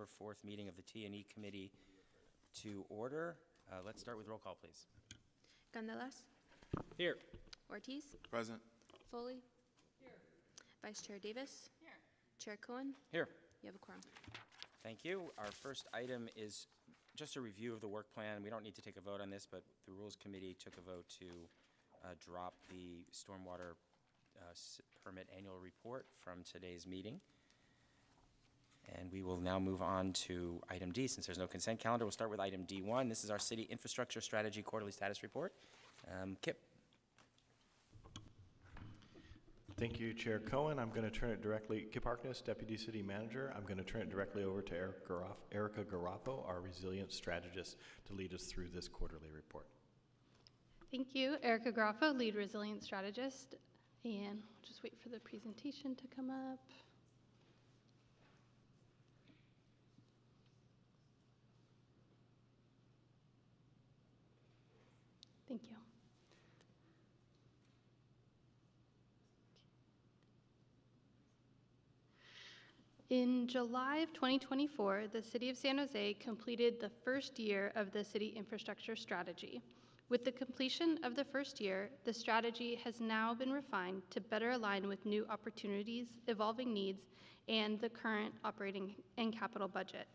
December 4th meeting of the T&E Committee to order. Let's start with roll call, please. Gandelas. Here. Ortiz. Present. Foley. Here. Vice Chair Davis. Here. Chair Cohen. Here. You have a quorum. Thank you. Our first item is just a review of the work plan. We don't need to take a vote on this, but the Rules Committee took a vote to drop the stormwater permit annual report from today's meeting. And we will now move on to item D. Since there's no consent calendar, we'll start with item D1. This is our City Infrastructure Strategy Quarterly Status Report. Kip. Thank you, Chair Cohen. I'm going to turn it directly, Kip Harkness, Deputy City Manager. I'm going to turn it directly over to Erica Garafo, our resilience strategist, to lead us through this quarterly report. Thank you, Erica Garafo, Lead Resilience Strategist. And we'll just wait for the presentation to come up. Thank you. In July of 2024, the City of San Jose completed the first year of the City Infrastructure Strategy. With the completion of the first year, the strategy has now been refined to better align with new opportunities, evolving needs, and the current operating and capital budget.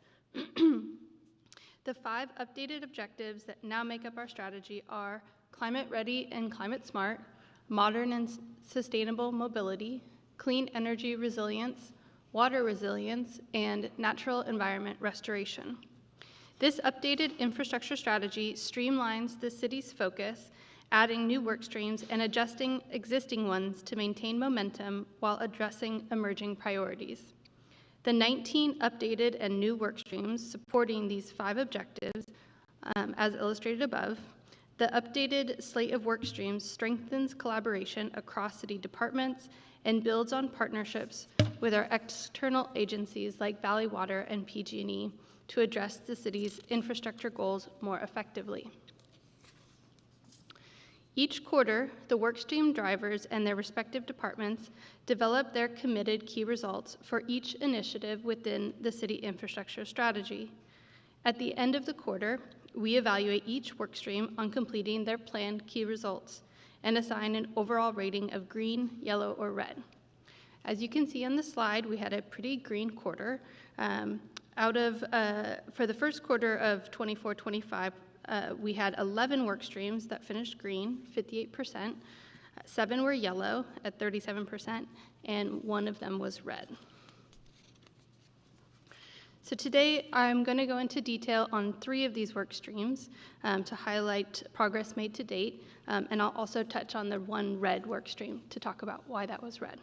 The 5 updated objectives that now make up our strategy are climate ready and climate smart, modern and sustainable mobility, clean energy resilience, water resilience, and natural environment restoration. This updated infrastructure strategy streamlines the city's focus, adding new work streams and adjusting existing ones to maintain momentum while addressing emerging priorities. The 19 updated and new work streams supporting these 5 objectives, as illustrated above, the updated slate of work streams strengthens collaboration across city departments and builds on partnerships with our external agencies like Valley Water and PG&E to address the city's infrastructure goals more effectively. Each quarter, the workstream drivers and their respective departments develop their committed key results for each initiative within the city infrastructure strategy. At the end of the quarter, we evaluate each workstream on completing their planned key results and assign an overall rating of green, yellow, or red. As you can see on the slide, we had a pretty green quarter. For the first quarter of 24-25, we had 11 work streams that finished green, 58%, 7 were yellow at 37%, and 1 of them was red. So today I'm going to go into detail on 3 of these work streams to highlight progress made to date, and I'll also touch on the 1 red work stream to talk about why that was red.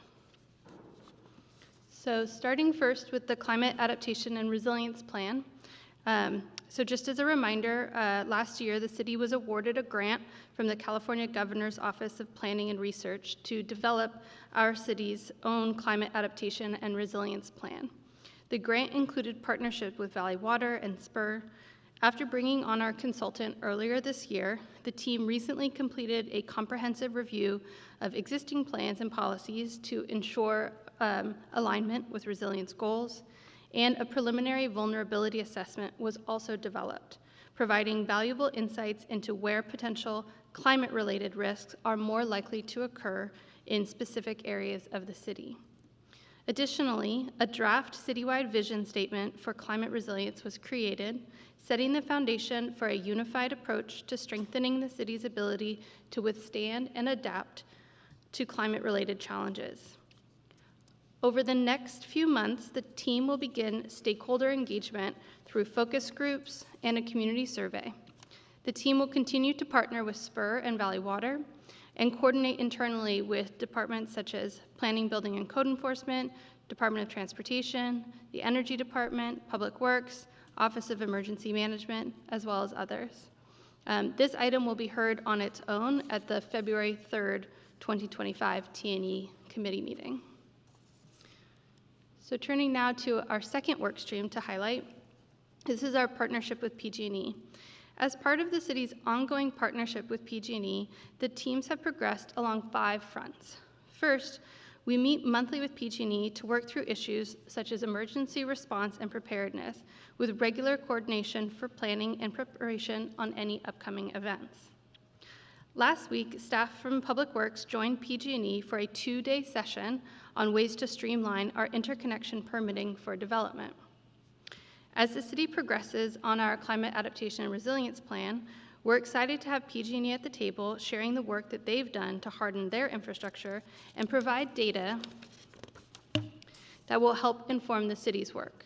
So starting first with the Climate Adaptation and Resilience Plan. So just as a reminder, last year the city was awarded a grant from the California Governor's Office of Planning and Research to develop our city's own Climate Adaptation and Resilience Plan. The grant included partnership with Valley Water and Spur. After bringing on our consultant earlier this year, the team recently completed a comprehensive review of existing plans and policies to ensure alignment with resilience goals, and a preliminary vulnerability assessment was also developed, providing valuable insights into where potential climate-related risks are more likely to occur in specific areas of the city. Additionally, a draft citywide vision statement for climate resilience was created, setting the foundation for a unified approach to strengthening the city's ability to withstand and adapt to climate-related challenges. Over the next few months, the team will begin stakeholder engagement through focus groups and a community survey. The team will continue to partner with Spur and Valley Water and coordinate internally with departments such as Planning, Building, and Code Enforcement, Department of Transportation, the Energy Department, Public Works, Office of Emergency Management, as well as others. This item will be heard on its own at the February 3rd, 2025 T&E committee meeting. So turning now to our second work stream to highlight, this is our partnership with PG&E. As part of the city's ongoing partnership with PG&E, the teams have progressed along 5 fronts. First, We meet monthly with PG&E to work through issues such as emergency response and preparedness, with regular coordination for planning and preparation on any upcoming events. Last week, staff from Public Works joined PG&E for a 2-day session on ways to streamline our interconnection permitting for development. As the city progresses on our climate adaptation and resilience plan, we're excited to have PG&E at the table sharing the work that they've done to harden their infrastructure and provide data that will help inform the city's work.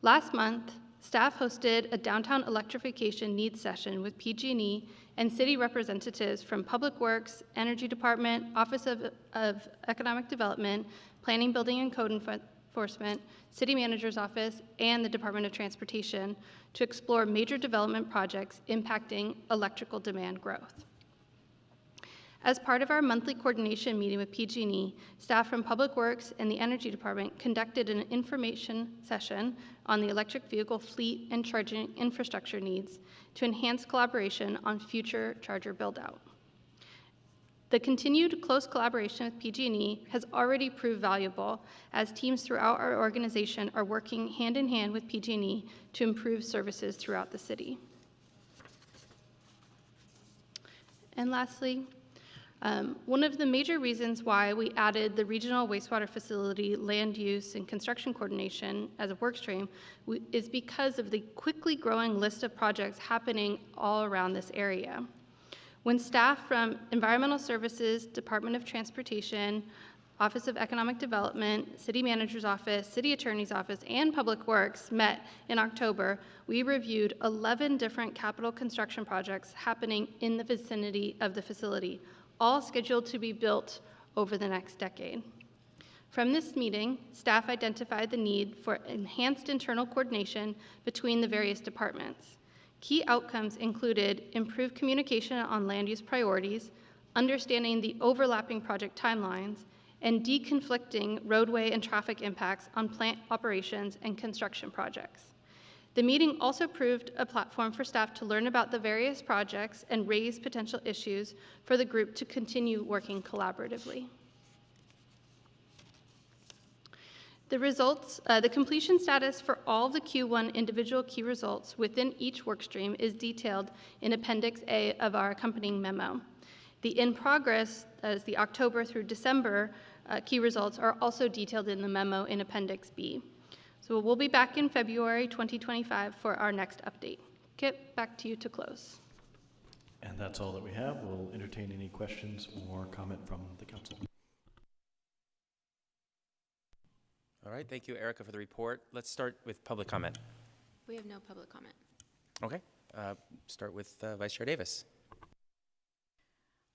Last month, staff hosted a downtown electrification needs session with PG&E and city representatives from Public Works, Energy Department, Office of Economic Development, Planning, Building, and Code Enforcement, City Manager's Office, and the Department of Transportation to explore major development projects impacting electrical demand growth. As part of our monthly coordination meeting with PG&E, staff from Public Works and the Energy Department conducted an information session on the electric vehicle fleet and charging infrastructure needs to enhance collaboration on future charger build-out. The continued close collaboration with PG&E has already proved valuable as teams throughout our organization are working hand in hand with PG&E to improve services throughout the city. And lastly, one of the major reasons why we added the regional wastewater facility land use and construction coordination as a work stream is because of the quickly growing list of projects happening all around this area. When staff from Environmental Services, Department of Transportation, Office of Economic Development, City Manager's Office, City Attorney's Office, and Public Works met in October, we reviewed 11 different capital construction projects happening in the vicinity of the facility, all scheduled to be built over the next decade. From this meeting, staff identified the need for enhanced internal coordination between the various departments. Key outcomes included improved communication on land use priorities, understanding the overlapping project timelines, and deconflicting roadway and traffic impacts on plant operations and construction projects. The meeting also proved a platform for staff to learn about the various projects and raise potential issues for the group to continue working collaboratively. The results, the completion status for all of the Q1 individual key results within each workstream is detailed in Appendix A of our accompanying memo. The in progress, as the October through December key results, are also detailed in the memo in Appendix B. So we'll be back in February 2025 for our next update. Kip, back to you to close. And that's all that we have. We'll entertain any questions or comment from the council. All right, thank you, Erica, for the report. Let's start with public comment. We have no public comment. Okay, start with Vice Chair Davis.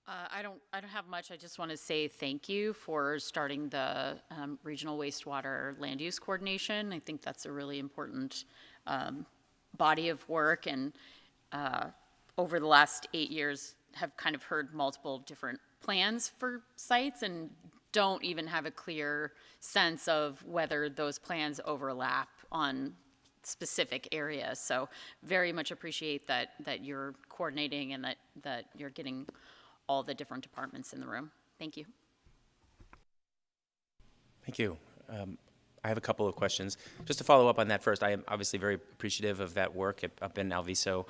I don't have much. I just want to say thank you for starting the regional wastewater land use coordination. I think that's a really important body of work, and over the last 8 years have kind of heard multiple different plans for sites and don't even have a clear sense of whether those plans overlap on specific areas. So very much appreciate that you're coordinating and that you're getting all the different departments in the room. Thank you. Thank you. I have a couple of questions. Just to follow up on that first, I am obviously very appreciative of that work up in Alviso.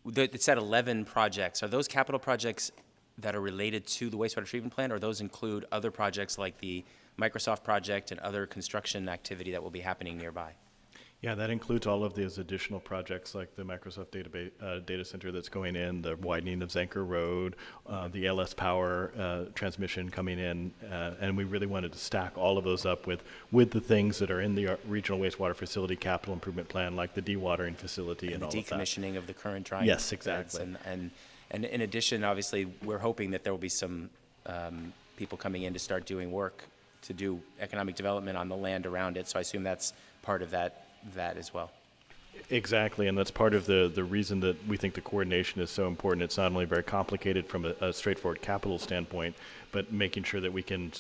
It said 11 projects. Are those capital projects that are related to the wastewater treatment plant, or those include other projects like the Microsoft project and other construction activity that will be happening nearby? Yeah, that includes all of those additional projects like the Microsoft data center that's going in, the widening of Zanker Road, the LS Power transmission coming in, and we really wanted to stack all of those up with the things that are in the regional wastewater facility capital improvement plan, like the dewatering facility and all of that. Decommissioning of the current drying. Yes, exactly. And in addition, obviously, we're hoping that there will be some people coming in to start doing work to do economic development on the land around it. So I assume that's part of that as well. Exactly, and that's part of the reason that we think the coordination is so important. It's not only very complicated from a straightforward capital standpoint, but making sure that we can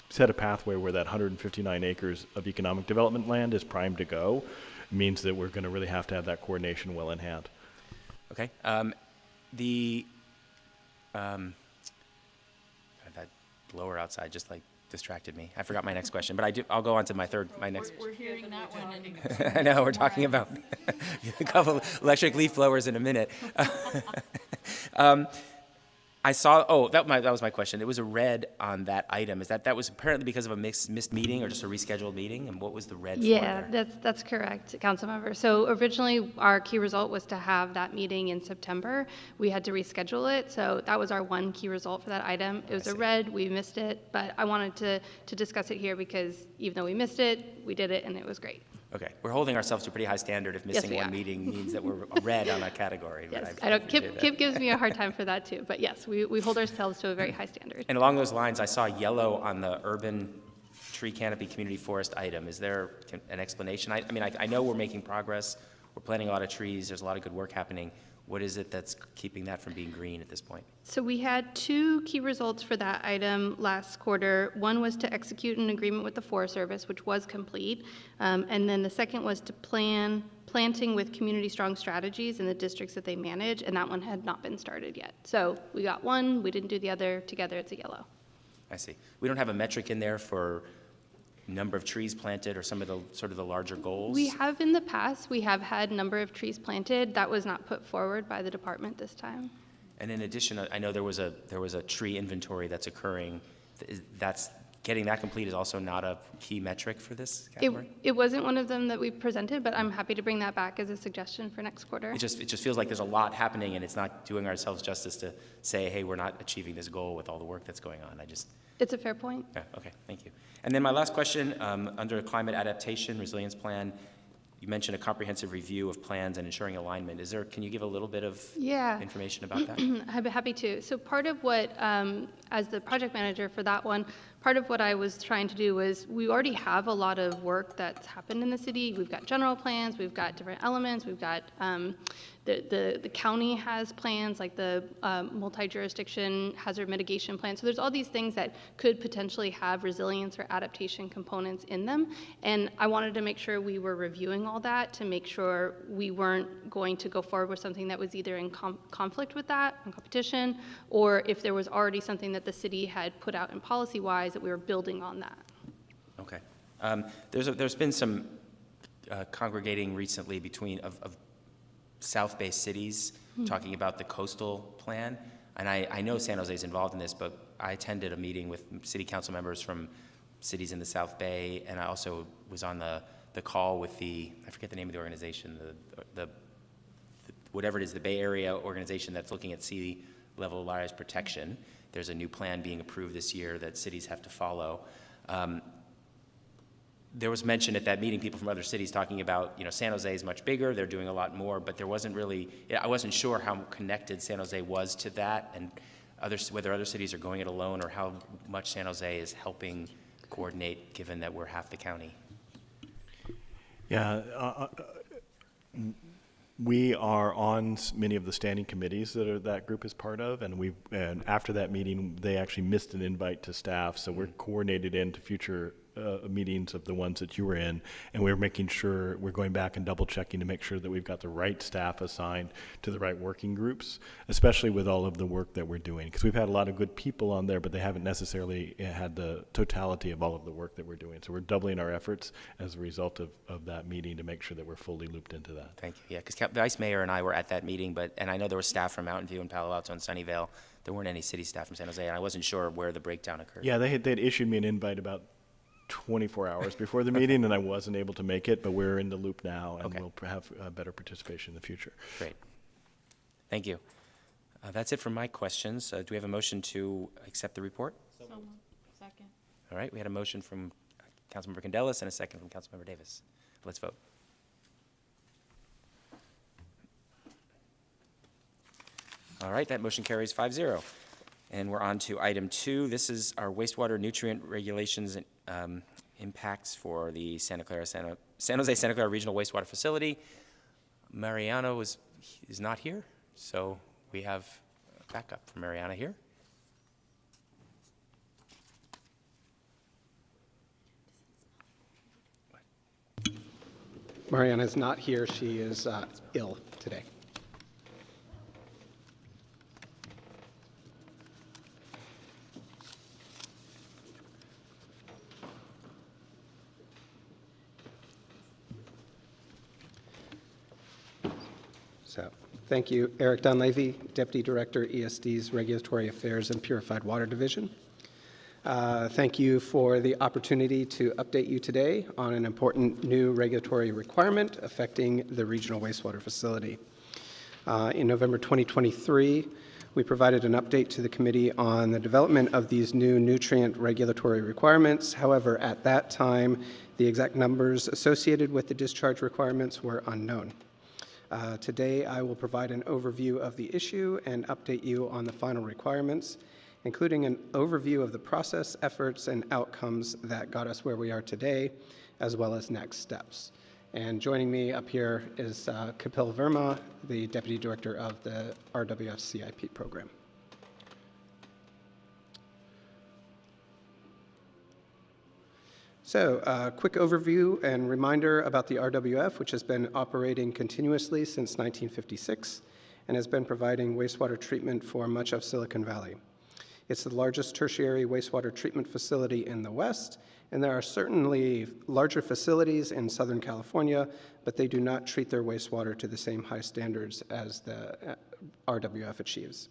set a pathway where that 159 acres of economic development land is primed to go means that we're going to really have to have that coordination well in hand. Okay. blower outside just like distracted me. I forgot my next question, but I'll go on to my next. We're hearing that one. I know, we're talking about a couple electric leaf blowers in a minute. I saw, that was my question. It was a red on that item. Is that was apparently because of a missed meeting or just a rescheduled meeting? And what was the red for Yeah, there? that's correct, Councilmember. So originally, our key result was to have that meeting in September. We had to reschedule it, so that was our one key result for that item. It was a red, we missed it, but I wanted to discuss it here because even though we missed it, we did it, and it was great. Okay, we're holding ourselves to a pretty high standard if missing we one are. meeting means that we're red on a category. but Yes, I I don't, appreciate that. Kip gives me a hard time for that too, but yes, we hold ourselves to a very high standard. And along those lines, I saw yellow on the urban tree canopy community forest item. Is there an explanation? I mean, I know we're making progress. We're planting a lot of trees. There's a lot of good work happening. What is it that's keeping that from being green at this point? So we had two key results for that item last quarter. One was to execute an agreement with the Forest Service, which was complete. And then the second was to planting with community strong strategies in the districts that they manage, and that one had not been started yet. So we got one, we didn't do the other. Together, it's a yellow. I see. We don't have a metric in there for number of trees planted or some of the sort of the larger goals? We have in the past, we have had number of trees planted. That was not put forward by the department this time. And in addition, I know there was a tree inventory that's occurring. That's getting that complete is also not a key metric for this category? It wasn't one of them that we presented, but I'm happy to bring that back as a suggestion for next quarter. It just feels like there's a lot happening, and it's not doing ourselves justice to say, hey, we're not achieving this goal with all the work that's going on. It's a fair point. Yeah, okay, thank you. And then my last question, under climate adaptation resilience plan, you mentioned a comprehensive review of plans and ensuring alignment. Can you give a little bit of information about that? I'd be happy to. So part of what, as the project manager for that one, part of what I was trying to do was we already have a lot of work that's happened in the city. We've got general plans, we've got different elements, we've got the county has plans like the multi-jurisdiction hazard mitigation plan. So there's all these things that could potentially have resilience or adaptation components in them. And I wanted to make sure we were reviewing all that to make sure we weren't going to go forward with something that was either in conflict with that, in competition, or if there was already something that the city had put out in policy-wise that we were building on that. Okay. There's been some congregating recently of South-based cities talking about the coastal plan. And I know San Jose is involved in this, but I attended a meeting with city council members from cities in the South Bay, and I also was on the call with I forget the name of the organization, the whatever it is, the Bay Area organization that's looking at sea level rise protection. There's a new plan being approved this year that cities have to follow. There was mention at that meeting, people from other cities talking about, San Jose is much bigger, they're doing a lot more, but there wasn't really, I wasn't sure how connected San Jose was to that, and whether other cities are going it alone, or how much San Jose is helping coordinate, given that we're half the county. Yeah, we are on many of the standing committees that group is part of, and after that meeting, they actually missed an invite to staff, so we're coordinated into future meetings of the ones that you were in, and we're making sure we're going back and double checking to make sure that we've got the right staff assigned to the right working groups, especially with all of the work that we're doing, because we've had a lot of good people on there, but they haven't necessarily had the totality of all of the work that we're doing. So we're doubling our efforts as a result of that meeting to make sure that we're fully looped into that. Thank you. Yeah, because Vice Mayor and I were at that meeting, and I know there was staff from Mountain View and Palo Alto and Sunnyvale. There weren't any city staff from San Jose, and I wasn't sure where the breakdown occurred. Yeah, they'd issued me an invite about 24 hours before the meeting, and I wasn't able to make it, but we're in the loop now, and we'll have better participation in the future. Great. Thank you. That's it for my questions. Do we have a motion to accept the report? So second. All right, we had a motion from Councilmember Candelas and a second from Councilmember Davis. Let's vote. All right, that motion carries 5-0. And we're on to item 2. This is our wastewater nutrient regulations and impacts for the San Jose Santa Clara Regional Wastewater Facility. Mariana is not here, so we have backup for Mariana here. Mariana is not here. She is ill today. So, thank you, Eric Dunleavy, Deputy Director, ESD's Regulatory Affairs and Purified Water Division. Thank you for the opportunity to update you today on an important new regulatory requirement affecting the regional wastewater facility. In November 2023, we provided an update to the committee on the development of these new nutrient regulatory requirements. However, at that time, the exact numbers associated with the discharge requirements were unknown. Today, I will provide an overview of the issue and update you on the final requirements, including an overview of the process, efforts, and outcomes that got us where we are today, as well as next steps. And joining me up here is Kapil Verma, the Deputy Director of the RWF CIP program. So, a quick overview and reminder about the RWF, which has been operating continuously since 1956 and has been providing wastewater treatment for much of Silicon Valley. It's the largest tertiary wastewater treatment facility in the West, and there are certainly larger facilities in Southern California, but they do not treat their wastewater to the same high standards as the RWF achieves.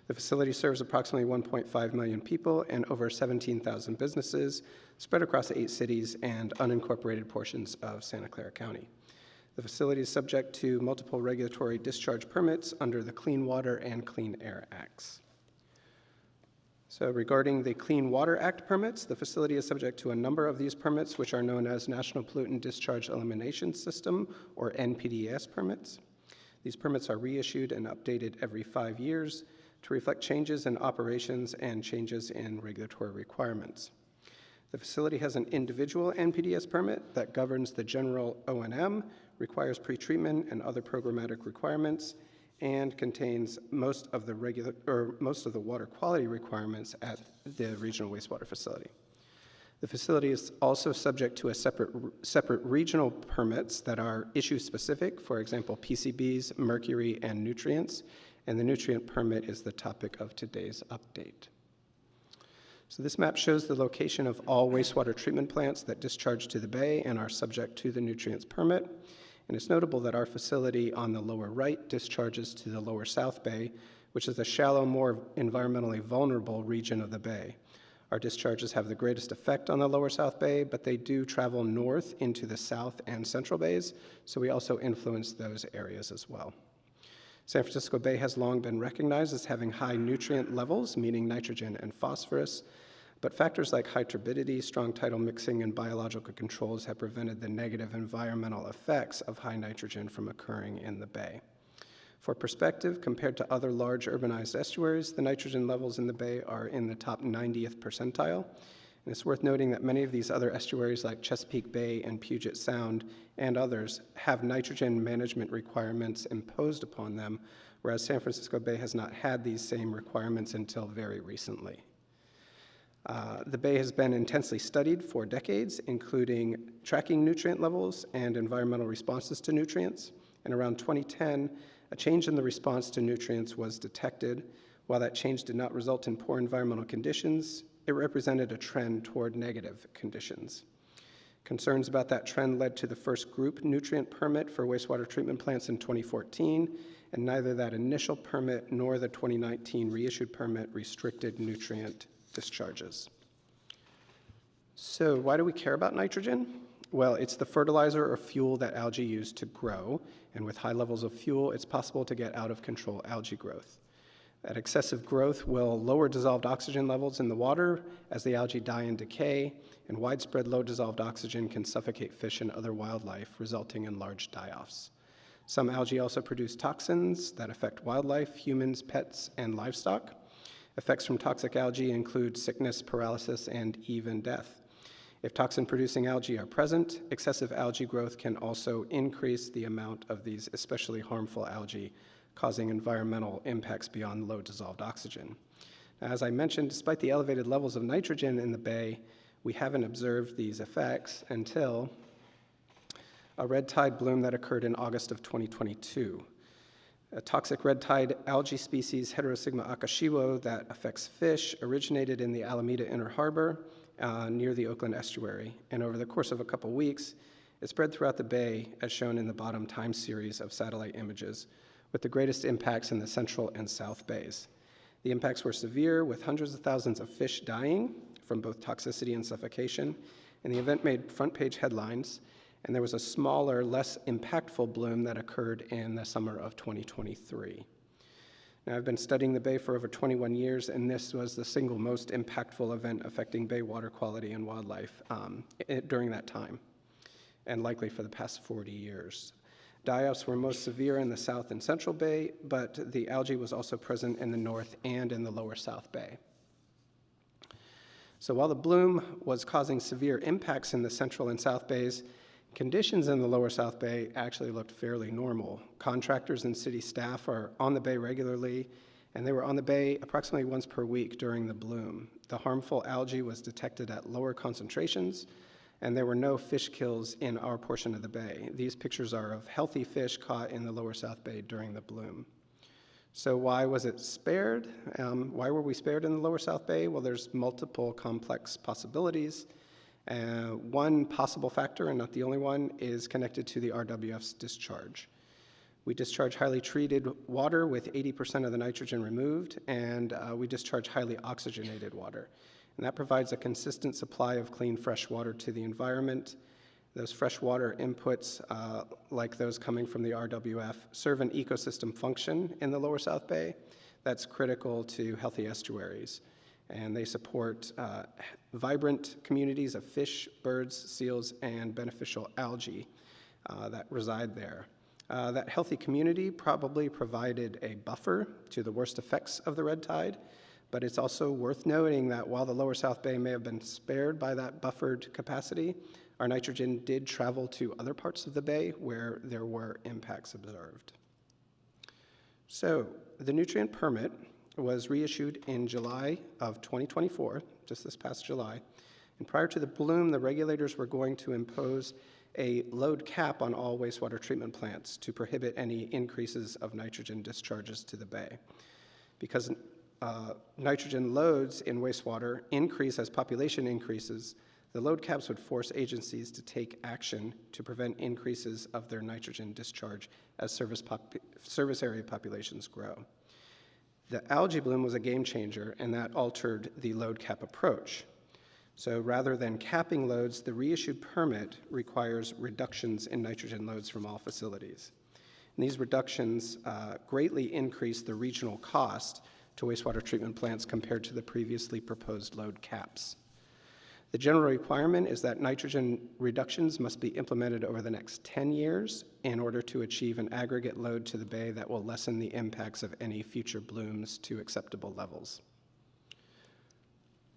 The facility serves approximately 1.5 million people and over 17,000 businesses spread across 8 cities and unincorporated portions of Santa Clara County. The facility is subject to multiple regulatory discharge permits under the Clean Water and Clean Air Acts. So regarding the Clean Water Act permits, the facility is subject to a number of these permits, which are known as National Pollutant Discharge Elimination System, or NPDES permits. These permits are reissued and updated every 5 years to reflect changes in operations and changes in regulatory requirements. The facility has an individual NPDES permit that governs the general O&M, requires pretreatment and other programmatic requirements, and contains most of the water quality requirements at the regional wastewater facility. The facility is also subject to a separate regional permits that are issue specific, for example, PCBs, mercury, and nutrients, and the nutrient permit is the topic of today's update. So this map shows the location of all wastewater treatment plants that discharge to the bay and are subject to the nutrients permit. And it's notable that our facility on the lower right discharges to the lower South Bay, which is the shallow, more environmentally vulnerable region of the bay. Our discharges have the greatest effect on the lower South Bay, but they do travel north into the South and Central Bays, so we also influence those areas as well. San Francisco Bay has long been recognized as having high nutrient levels, meaning nitrogen and phosphorus, but factors like high turbidity, strong tidal mixing, and biological controls have prevented the negative environmental effects of high nitrogen from occurring in the bay. For perspective, compared to other large urbanized estuaries, the nitrogen levels in the bay are in the top 90th percentile. And it's worth noting that many of these other estuaries like Chesapeake Bay and Puget Sound and others have nitrogen management requirements imposed upon them, whereas San Francisco Bay has not had these same requirements until very recently. The bay has been intensely studied for decades, including tracking nutrient levels and environmental responses to nutrients. And around 2010, a change in the response to nutrients was detected. While that change did not result in poor environmental conditions, it represented a trend toward negative conditions. Concerns about that trend led to the first group nutrient permit for wastewater treatment plants in 2014, and neither that initial permit nor the 2019 reissued permit restricted nutrient discharges. So why do we care about nitrogen? Well, it's the fertilizer or fuel that algae use to grow, and with high levels of fuel, it's possible to get out of control algae growth. That excessive growth will lower dissolved oxygen levels in the water as the algae die and decay, and widespread low dissolved oxygen can suffocate fish and other wildlife, resulting in large die-offs. Some algae also produce toxins that affect wildlife, humans, pets, and livestock. Effects from toxic algae include sickness, paralysis, and even death. If toxin-producing algae are present, excessive algae growth can also increase the amount of these especially harmful algae, causing environmental impacts beyond low dissolved oxygen. Now, as I mentioned, despite the elevated levels of nitrogen in the bay, we haven't observed these effects until a red tide bloom that occurred in August of 2022. A toxic red tide algae species, Heterosigma akashiwo, that affects fish, originated in the Alameda Inner Harbor near the Oakland estuary. And over the course of a couple weeks, it spread throughout the bay, as shown in the bottom time series of satellite images, with the greatest impacts in the Central and South Bays. The impacts were severe, with hundreds of thousands of fish dying from both toxicity and suffocation, and the event made front-page headlines, and there was a smaller, less impactful bloom that occurred in the summer of 2023. Now, I've been studying the Bay for over 21 years, and this was the single most impactful event affecting Bay water quality and wildlife during that time, and likely for the past 40 years. Die-offs were most severe in the South and Central Bay, but the algae was also present in the North and in the Lower South Bay. So while the bloom was causing severe impacts in the Central and South Bays, conditions in the Lower South Bay actually looked fairly normal. Contractors and city staff are on the bay regularly, and they were on the bay approximately once per week during the bloom. The harmful algae was detected at lower concentrations, and there were no fish kills in our portion of the bay. These pictures are of healthy fish caught in the Lower South Bay during the bloom. So why was it spared? Why were we spared in the Lower South Bay? Well, there's multiple complex possibilities. One possible factor, and not the only one, is connected to the RWF's discharge. We discharge highly treated water with 80% of the nitrogen removed, and we discharge highly oxygenated water. And that provides a consistent supply of clean, fresh water to the environment. Those freshwater inputs, like those coming from the RWF, serve an ecosystem function in the Lower South Bay that's critical to healthy estuaries. And they support vibrant communities of fish, birds, seals, and beneficial algae that reside there. That healthy community probably provided a buffer to the worst effects of the red tide, but it's also worth noting that while the Lower South Bay may have been spared by that buffered capacity, our nitrogen did travel to other parts of the bay where there were impacts observed. So the nutrient permit was reissued in July of 2024, just this past July, and prior to the bloom, the regulators were going to impose a load cap on all wastewater treatment plants to prohibit any increases of nitrogen discharges to the bay. Because nitrogen loads in wastewater increase as population increases, the load caps would force agencies to take action to prevent increases of their nitrogen discharge as service area populations grow. The algae bloom was a game changer, and that altered the load cap approach. So rather than capping loads, the reissued permit requires reductions in nitrogen loads from all facilities. And these reductions greatly increase the regional cost to wastewater treatment plants compared to the previously proposed load caps. The general requirement is that nitrogen reductions must be implemented over the next 10 years in order to achieve an aggregate load to the bay that will lessen the impacts of any future blooms to acceptable levels.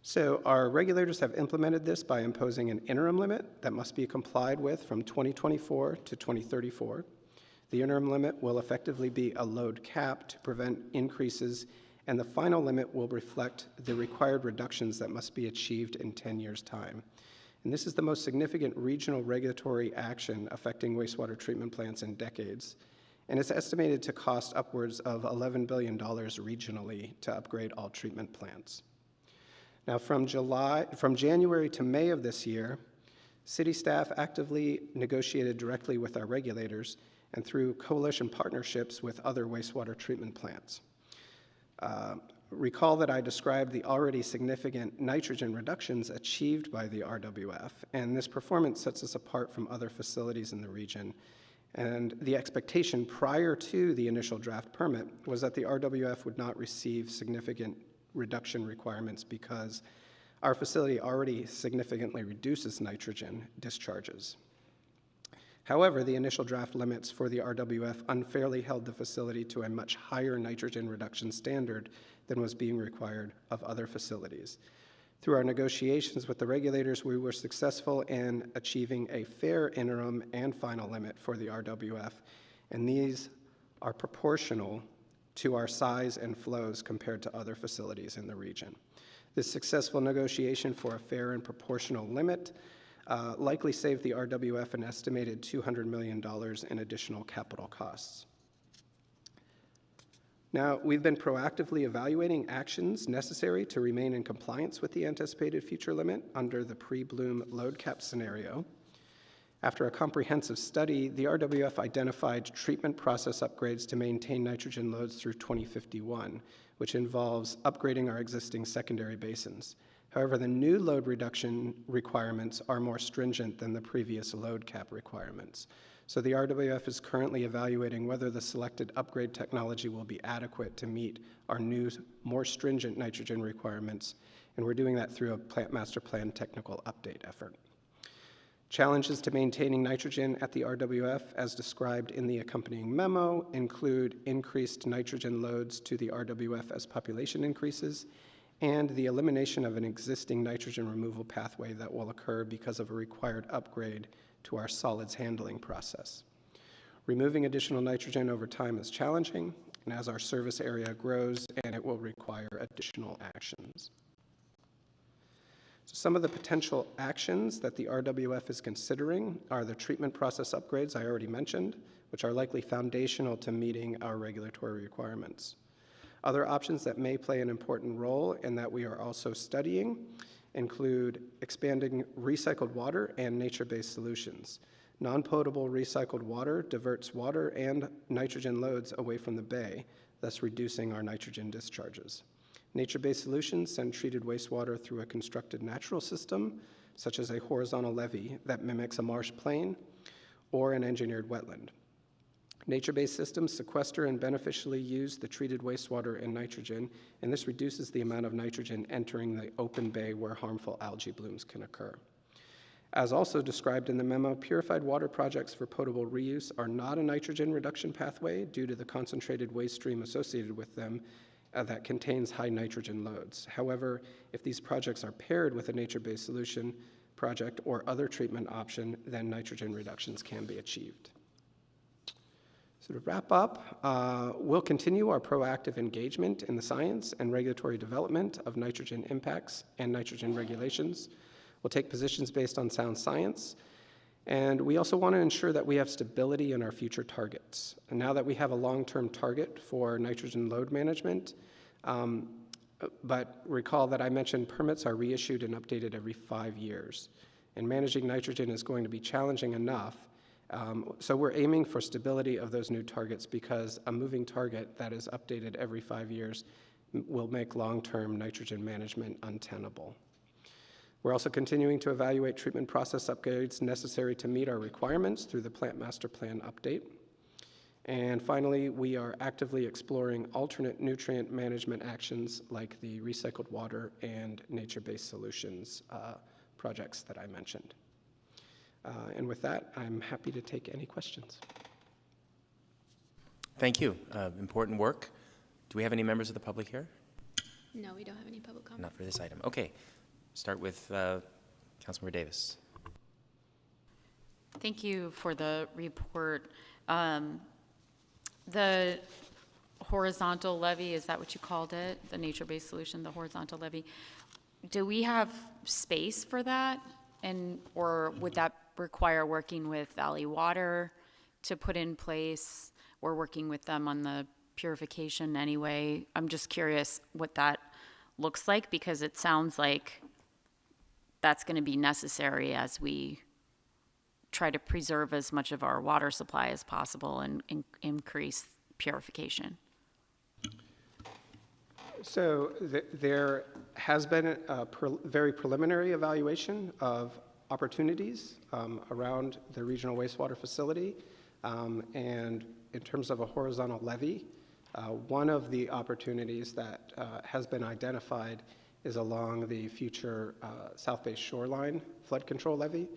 So our regulators have implemented this by imposing an interim limit that must be complied with from 2024 to 2034. The interim limit will effectively be a load cap to prevent increases, and the final limit will reflect the required reductions that must be achieved in 10 years' time. And this is the most significant regional regulatory action affecting wastewater treatment plants in decades, and it's estimated to cost upwards of $11 billion regionally to upgrade all treatment plants. Now, from January to May of this year, city staff actively negotiated directly with our regulators and through coalition partnerships with other wastewater treatment plants. Recall that I described the already significant nitrogen reductions achieved by the RWF, and this performance sets us apart from other facilities in the region. And the expectation prior to the initial draft permit was that the RWF would not receive significant reduction requirements because our facility already significantly reduces nitrogen discharges. However, the initial draft limits for the RWF unfairly held the facility to a much higher nitrogen reduction standard than was being required of other facilities. Through our negotiations with the regulators, we were successful in achieving a fair interim and final limit for the RWF, and these are proportional to our size and flows compared to other facilities in the region. This successful negotiation for a fair and proportional limit likely saved the RWF an estimated $200 million in additional capital costs. Now, we've been proactively evaluating actions necessary to remain in compliance with the anticipated future limit under the pre-bloom load cap scenario. After a comprehensive study, the RWF identified treatment process upgrades to maintain nitrogen loads through 2051, which involves upgrading our existing secondary basins. However, the new load reduction requirements are more stringent than the previous load cap requirements. So the RWF is currently evaluating whether the selected upgrade technology will be adequate to meet our new, more stringent nitrogen requirements, and we're doing that through a plant master plan technical update effort. Challenges to maintaining nitrogen at the RWF, as described in the accompanying memo, include increased nitrogen loads to the RWF as population increases, and the elimination of an existing nitrogen removal pathway that will occur because of a required upgrade to our solids handling process. Removing additional nitrogen over time is challenging, and as our service area grows, and it will require additional actions. So some of the potential actions that the RWF is considering are the treatment process upgrades I already mentioned, which are likely foundational to meeting our regulatory requirements. Other options that may play an important role and that we are also studying include expanding recycled water and nature-based solutions. Non-potable recycled water diverts water and nitrogen loads away from the bay, thus reducing our nitrogen discharges. Nature-based solutions send treated wastewater through a constructed natural system, such as a horizontal levee that mimics a marsh plain or an engineered wetland. Nature-based systems sequester and beneficially use the treated wastewater and nitrogen, and this reduces the amount of nitrogen entering the open bay where harmful algae blooms can occur. As also described in the memo, purified water projects for potable reuse are not a nitrogen reduction pathway due to the concentrated waste stream associated with them that contains high nitrogen loads. However, if these projects are paired with a nature-based solution project or other treatment option, then nitrogen reductions can be achieved. So to wrap up, we'll continue our proactive engagement in the science and regulatory development of nitrogen impacts and nitrogen regulations. We'll take positions based on sound science, and we also want to ensure that we have stability in our future targets. And now that we have a long-term target for nitrogen load management, but recall that I mentioned permits are reissued and updated every 5 years. And managing nitrogen is going to be challenging enough. So we're aiming for stability of those new targets because a moving target that is updated every 5 years will make long-term nitrogen management untenable. We're also continuing to evaluate treatment process upgrades necessary to meet our requirements through the Plant Master Plan update. And finally, we are actively exploring alternate nutrient management actions like the recycled water and nature-based solutions projects that I mentioned. And with that, I'm happy to take any questions. Thank you. Important work. Do we have any members of the public here? No, we don't have any public comment. Not for this item. Okay. Start with Councilmember Davis. Thank you for the report. The horizontal levee, is that what you called it? The nature-based solution, the horizontal levee. Do we have space for that? Or would that require working with Valley Water to put in place, or working with them on the purification anyway? I'm just curious what that looks like, because it sounds like that's going to be necessary as we try to preserve as much of our water supply as possible and increase purification. So there has been a very preliminary evaluation of opportunities around the regional wastewater facility. And in terms of a horizontal levee, one of the opportunities that has been identified is along the future South Bay shoreline flood control levee.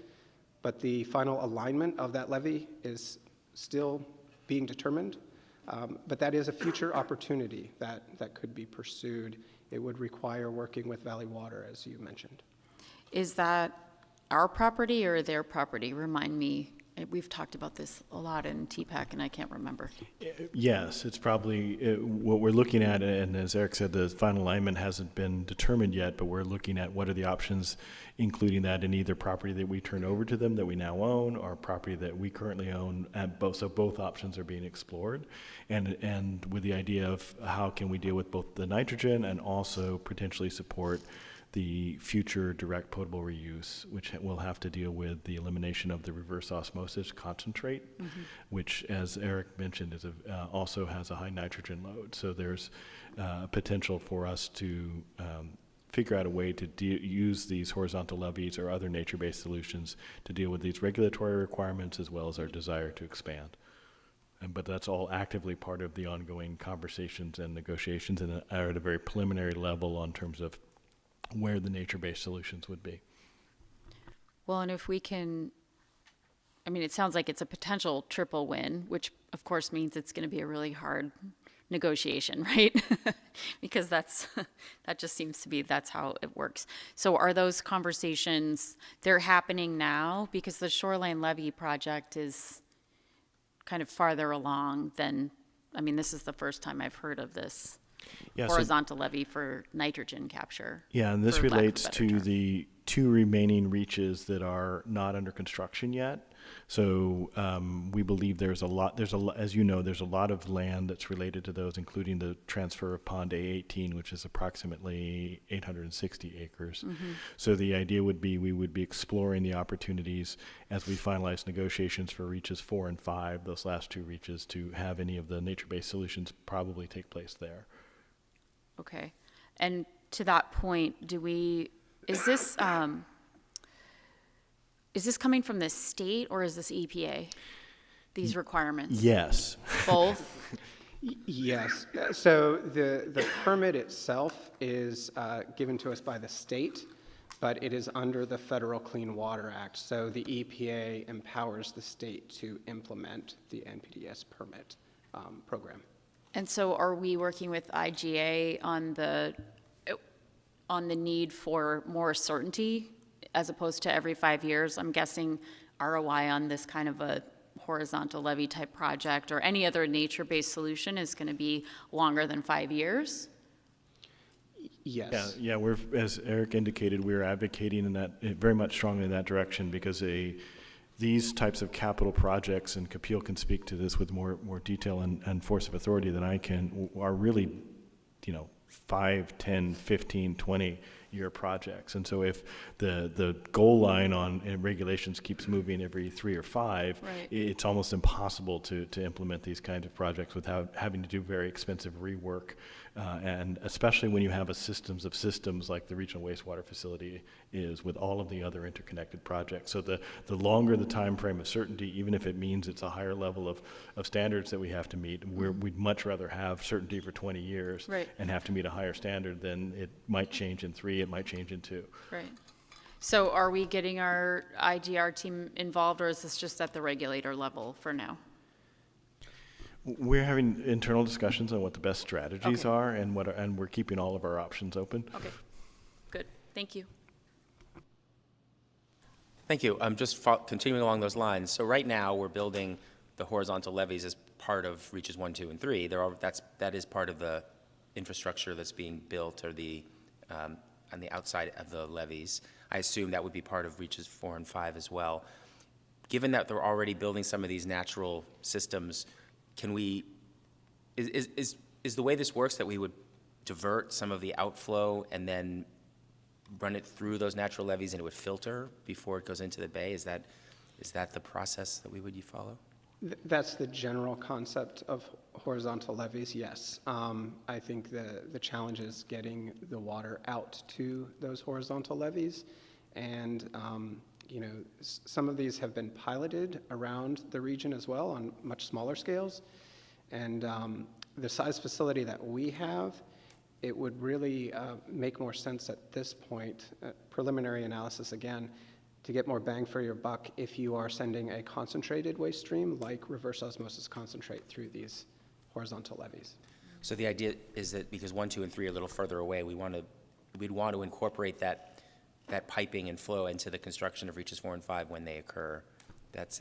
But the final alignment of that levee is still being determined. But that is a future opportunity that could be pursued. It would require working with Valley Water, as you mentioned. Is that our property or their property? Remind me. We've talked about this a lot in TPAC, and I can't remember. Yes, it's probably what we're looking at, and as Eric said, the final alignment hasn't been determined yet, but we're looking at what are the options, including that in either property that we turn over to them that we now own, or property that we currently own. So both options are being explored, and with the idea of how can we deal with both the nitrogen and also potentially support the future direct potable reuse, which will have to deal with the elimination of the reverse osmosis concentrate, which, as Eric mentioned, is also has a high nitrogen load. So there's potential for us to figure out a way to use these horizontal levees or other nature-based solutions to deal with these regulatory requirements as well as our desire to expand. But that's all actively part of the ongoing conversations and negotiations and are at a very preliminary level in terms of where the nature-based solutions would be. Well, and if we can, I mean, it sounds like it's a potential triple win, which of course means it's going to be a really hard negotiation, right? Because that just seems to be, that's how it works. So are those conversations, they're happening now? Because the shoreline levee project is kind of farther along than, I mean, this is the first time I've heard of this horizontal levee for nitrogen capture. Yeah, and this relates to the 2 remaining reaches that are not under construction yet. So we believe there's a lot, as you know, there's a lot of land that's related to those, including the transfer of Pond A18, which is approximately 860 acres. So the idea would be we would be exploring the opportunities as we finalize negotiations for reaches 4 and 5, those last 2 reaches, to have any of the nature-based solutions probably take place there. Okay. And to that point, is this coming from the state or is this EPA, these requirements? Yes. Both? Yes. So the permit itself is given to us by the state, but it is under the Federal Clean Water Act. So the EPA empowers the state to implement the NPDES permit program. And so are we working with IGA on the need for more certainty as opposed to every 5 years? I'm guessing ROI on this kind of a horizontal levee type project or any other nature-based solution is going to be longer than 5 years? Yes. Yeah, we're, as Eric indicated, we're advocating in that, very much strongly in that direction, because these types of capital projects, and Kapil can speak to this with more detail and force of authority than I can, are really, 5, 10, 15, 20-year projects. And so if the goal line on regulations keeps moving every 3 or 5, right, it's almost impossible to implement these kinds of projects without having to do very expensive rework. And especially when you have a systems of systems like the regional wastewater facility is with all of the other interconnected projects. So the longer the time frame of certainty, even if it means it's a higher level of standards that we have to meet, we'd much rather have certainty for 20 years right, and have to meet a higher standard than it might change in 3, it might change in 2. right. So are we getting our IGR team involved, or is this just at the regulator level for now? We're having internal discussions on what the best strategies Okay, are and and we're keeping all of our options open. okay, good, thank you. Thank you. Just continuing along those lines. So right now, we're building the horizontal levees as part of reaches 1, 2, and 3. That is part of the infrastructure that's being built, or on the outside of the levees. I assume that would be part of reaches 4 and 5 as well. Given that they're already building some of these natural systems, is the way this works that we would divert some of the outflow and then run it through those natural levees and it would filter before it goes into the bay? Is that the process that we would follow? That's the general concept of horizontal levees, yes. I think the challenge is getting the water out to those horizontal levees. And some of these have been piloted around the region as well on much smaller scales. And the size facility that we have, it would really make more sense at this point, preliminary analysis again, to get more bang for your buck if you are sending a concentrated waste stream like reverse osmosis concentrate through these horizontal levees. So the idea is that because 1, 2, and 3 are a little further away, we'd want to incorporate that piping and flow into the construction of reaches 4 and 5 when they occur.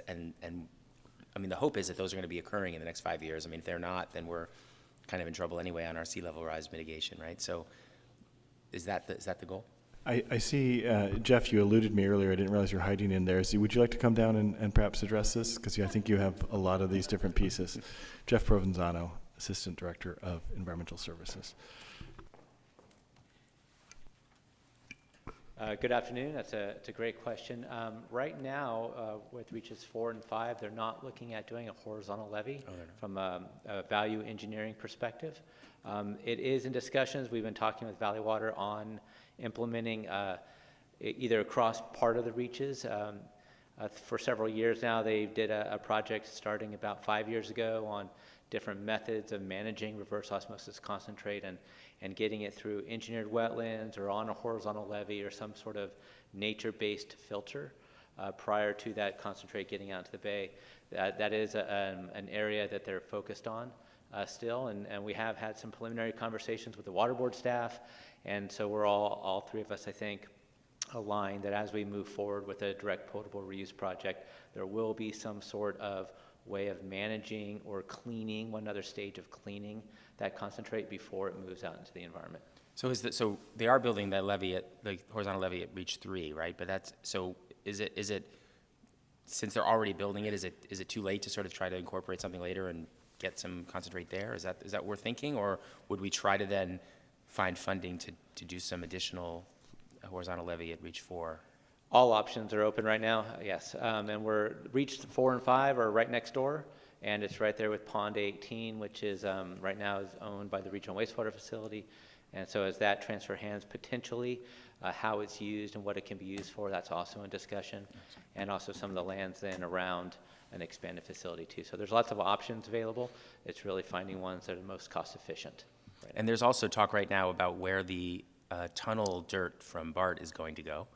And I mean, the hope is that those are going to be occurring in the next 5 years. I mean, if they're not, then we're kind of in trouble anyway on our sea level rise mitigation, right? So is that the goal? I see, Jeff, you alluded to me earlier. I didn't realize you're hiding in there. So would you like to come down and perhaps address this? Because I think you have a lot of these different pieces. Jeff Provenzano, Assistant Director of Environmental Services. Good afternoon. It's a great question. Right now, with reaches 4 and 5, they're not looking at doing a horizontal levee from a value engineering perspective. It is in discussions. We've been talking with Valley Water on implementing either across part of the reaches. For several years now, they did a project starting about 5 years ago on different methods of managing reverse osmosis concentrate and getting it through engineered wetlands or on a horizontal levee or some sort of nature-based filter prior to that concentrate getting out to the bay. That is an area that they're focused on still, and we have had some preliminary conversations with the water board staff, and so we're all three of us, I think, aligned that as we move forward with a direct potable reuse project, there will be some sort of way of managing or cleaning, one other stage of cleaning that concentrate before it moves out into the environment. So so they are building that levee at the horizontal levee at Reach 3, right? But that's, so is it since they're already building it, is it too late to sort of try to incorporate something later and get some concentrate there? Is that what we're thinking, or would we try to then find funding to do some additional horizontal levee at Reach 4? All options are open right now, yes. And we're Reach 4 and 5 are right next door, and it's right there with Pond 18, which is right now is owned by the Regional Wastewater Facility. And so as that transfer hands potentially, how it's used and what it can be used for, that's also in discussion. And also some of the lands then around an expanded facility too. So there's lots of options available. It's really finding ones that are most cost efficient. Right. And there's also talk right now about where the tunnel dirt from BART is going to go.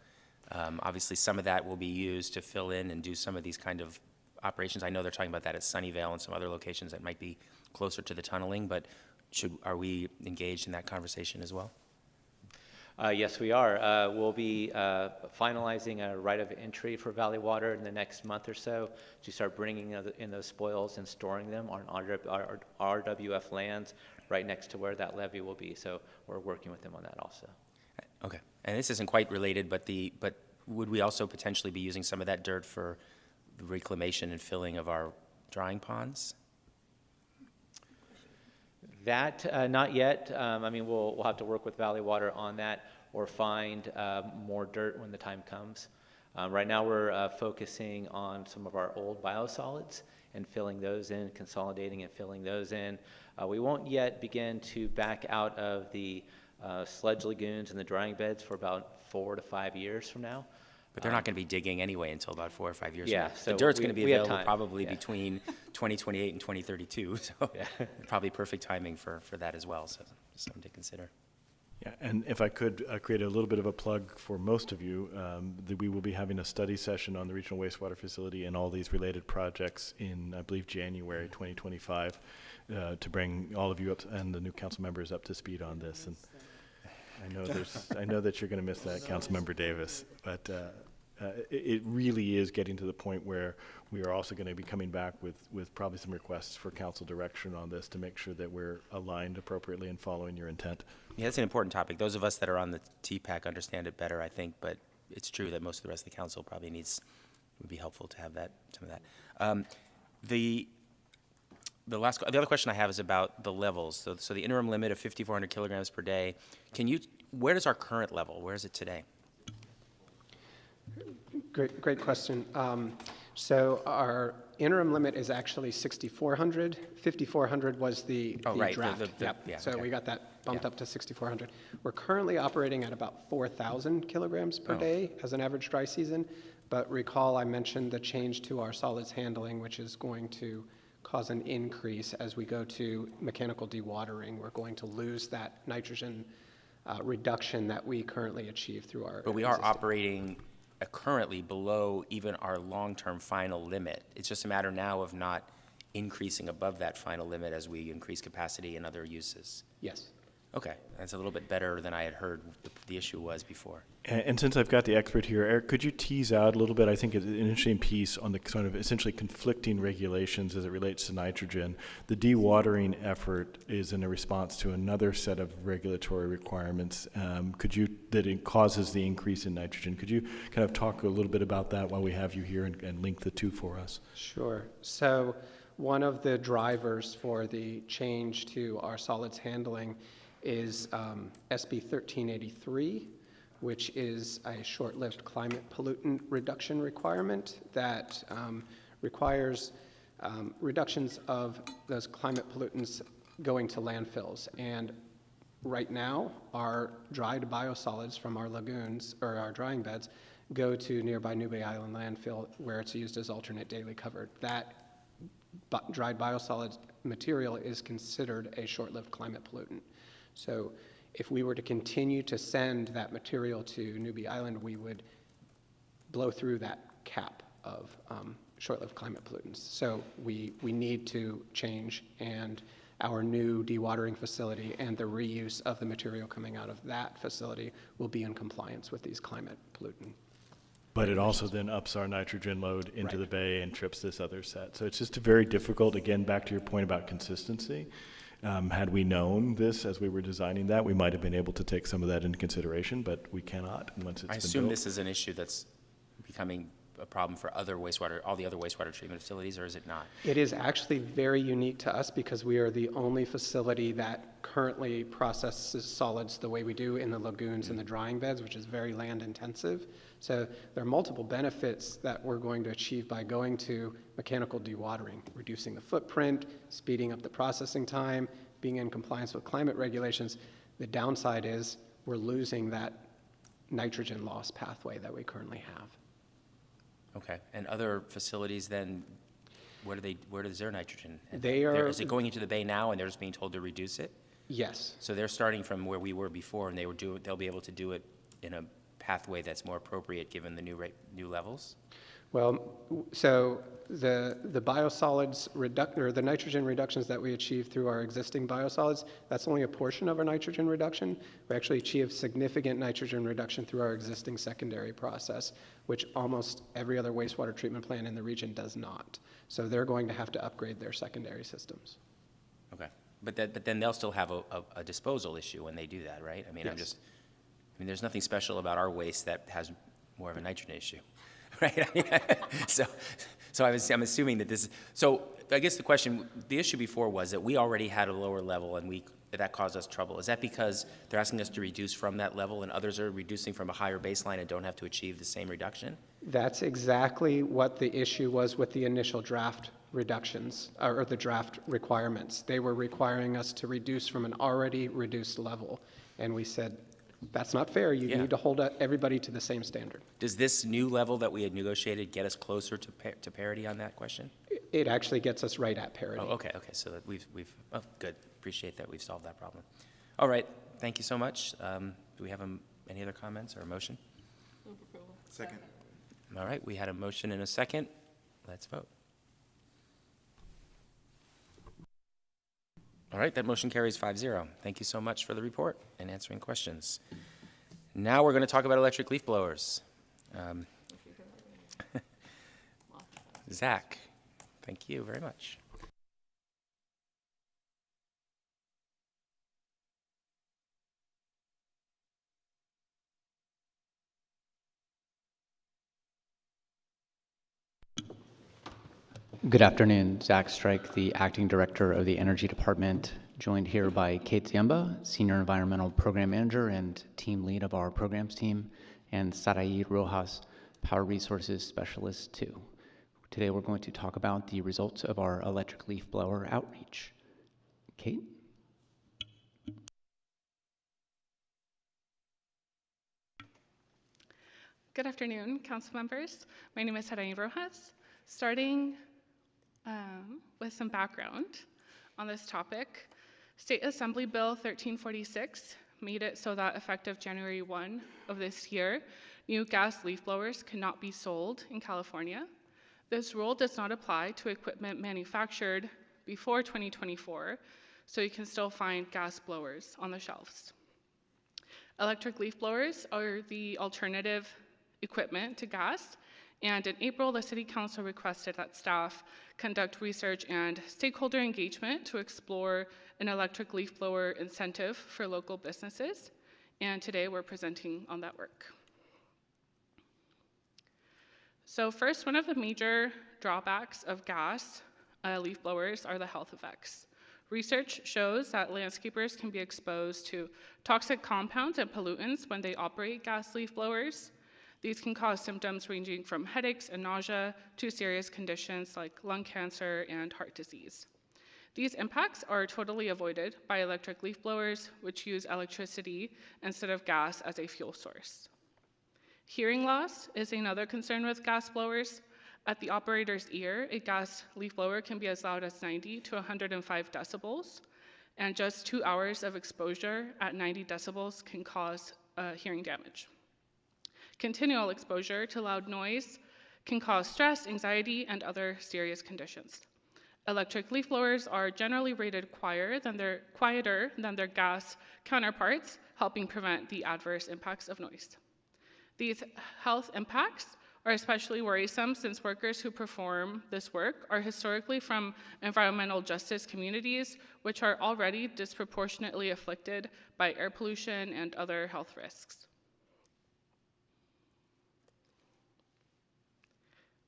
Obviously, some of that will be used to fill in and do some of these kind of operations. I know they're talking about that at Sunnyvale and some other locations that might be closer to the tunneling, but are we engaged in that conversation as well? Yes, we are. We'll be finalizing a right of entry for Valley Water in the next month or so to start bringing in those spoils and storing them on RWF lands right next to where that levee will be. So we're working with them on that also. Okay. And this isn't quite related, but would we also potentially be using some of that dirt for the reclamation and filling of our drying ponds? That, not yet. I mean, we'll have to work with Valley Water on that or find more dirt when the time comes. Right now we're focusing on some of our old biosolids and filling those in, consolidating and filling those in. We won't yet begin to back out of the sludge lagoons and the drying beds for about 4 to 5 years from now. But they're not going to be digging anyway until about 4 or 5 years yeah, from now. so the dirt's going to be available time. probably between 2028 and 2032, so probably perfect timing for that as well, so something to consider. Yeah, and if I could create a little bit of a plug for most of you, we will be having a study session on the regional wastewater facility and all these related projects in, I believe, January 2025 to bring all of you up and the new council members up to speed on this. And I know that you're going to miss that, Councilmember Davis, but it really is getting to the point where we are also going to be coming back with probably some requests for council direction on this to make sure that we're aligned appropriately and following your intent. Yeah, that's an important topic. Those of us that are on the TPAC understand it better, I think, but it's true that most of the rest of the council probably would be helpful to have some of that. The other question I have is about the levels. So the interim limit of 5,400 kilograms per day. Where is our current level? Where is it today? Great question. So our interim limit is actually 6,400. 5,400 was the right, draft. yeah, so okay. we got that bumped up to 6,400. We're currently operating at about 4,000 kilograms per day as an average dry season. But recall I mentioned the change to our solids handling, which is going to cause an increase as we go to mechanical dewatering. We're going to lose that nitrogen reduction that we currently achieve through our. But we are operating currently below even our long-term final limit. It's just a matter now of not increasing above that final limit as we increase capacity and other uses. Yes. Okay, that's a little bit better than I had heard the issue was before. And since I've got the expert here, Eric, could you tease out a little bit, I think it's an interesting piece on the sort of essentially conflicting regulations as it relates to nitrogen. The dewatering effort is in a response to another set of regulatory requirements that it causes the increase in nitrogen. Could you kind of talk a little bit about that while we have you here and link the two for us? Sure. So one of the drivers for the change to our solids handling is SB 1383, which is a short-lived climate pollutant reduction requirement that requires reductions of those climate pollutants going to landfills. And right now, our dried biosolids from our lagoons, or our drying beds, go to nearby New Bay Island landfill where it's used as alternate daily cover. That dried biosolids material is considered a short-lived climate pollutant. So if we were to continue to send that material to New Bay Island, we would blow through that cap of short-lived climate pollutants. So we need to change, and our new dewatering facility and the reuse of the material coming out of that facility will be in compliance with these climate pollutant. But it also then ups our nitrogen load into Right. the bay and trips this other set. So it's just very difficult, again, back to your point about consistency. Had we known this as we were designing that, we might have been able to take some of that into consideration, but we cannot once it's I been assume built. this is an issue that's becoming a problem for other wastewater, all the other wastewater treatment facilities, or is it not? It is actually very unique to us because we are the only facility that currently processes solids the way we do in the lagoons and the drying beds, which is very land intensive. So there are multiple benefits that we're going to achieve by going to mechanical dewatering, reducing the footprint, speeding up the processing time, being in compliance with climate regulations. The downside is we're losing that nitrogen loss pathway that we currently have. Okay, and other facilities then, where does their nitrogen? They are- Is it going into the bay now and they're just being told to reduce it? Yes. So they're starting from where we were before and they'll be able to do it in a pathway that's more appropriate given the new levels? Well, so the biosolids or the nitrogen reductions that we achieve through our existing biosolids, that's only a portion of our nitrogen reduction. We actually achieve significant nitrogen reduction through our existing secondary process, which almost every other wastewater treatment plant in the region does not. So they're going to have to upgrade their secondary systems. Okay, but then they'll still have a disposal issue when they do that, right? I mean, Yes. there's nothing special about our waste that has more of a nitrogen issue, right? I mean, so I'm assuming that this, so I guess the issue before was that we already had a lower level and that caused us trouble. Is that because they're asking us to reduce from that level and others are reducing from a higher baseline and don't have to achieve the same reduction? That's exactly what the issue was with the initial draft reductions, or the draft requirements. They were requiring us to reduce from an already reduced level. And we said, that's not fair. You Yeah. need to hold everybody to the same standard. Does this new level that we had negotiated get us closer to parity on that question? It actually gets us right at parity. Oh, okay, so that we've, oh, good, appreciate that we've solved that problem. All right, thank you so much. Do we have any other comments or a motion? Second. All right, we had a motion and a second. Let's vote. All right, that motion carries 5-0. Thank you so much for the report and answering questions. Now we're going to talk about electric leaf blowers. Zach, thank you very much. Good afternoon. Zach Strike, the Acting Director of the Energy Department, joined here by Kate Ziemba, Senior Environmental Program Manager and Team Lead of our Programs Team, and Sarai Rojas, Power Resources Specialist 2. Today we're going to talk about the results of our electric leaf blower outreach. Kate? Good afternoon, council members. My name is Sarai Rojas. Starting with some background on this topic, State Assembly Bill 1346 made it so that effective January 1 of this year, new gas leaf blowers cannot be sold in California. This rule does not apply to equipment manufactured before 2024, so you can still find gas blowers on the shelves. Electric leaf blowers are the alternative equipment to gas, and in April, the City Council requested that staff conduct research and stakeholder engagement to explore an electric leaf blower incentive for local businesses, and today we're presenting on that work. So first, one of the major drawbacks of gas leaf blowers are the health effects. Research shows that landscapers can be exposed to toxic compounds and pollutants when they operate gas leaf blowers. These can cause symptoms ranging from headaches and nausea to serious conditions like lung cancer and heart disease. These impacts are totally avoided by electric leaf blowers, which use electricity instead of gas as a fuel source. Hearing loss is another concern with gas blowers. At the operator's ear, a gas leaf blower can be as loud as 90 to 105 decibels, and just 2 hours of exposure at 90 decibels can cause hearing damage. Continual exposure to loud noise can cause stress, anxiety, and other serious conditions. Electric leaf blowers are generally rated quieter than their gas counterparts, helping prevent the adverse impacts of noise. These health impacts are especially worrisome since workers who perform this work are historically from environmental justice communities, which are already disproportionately afflicted by air pollution and other health risks.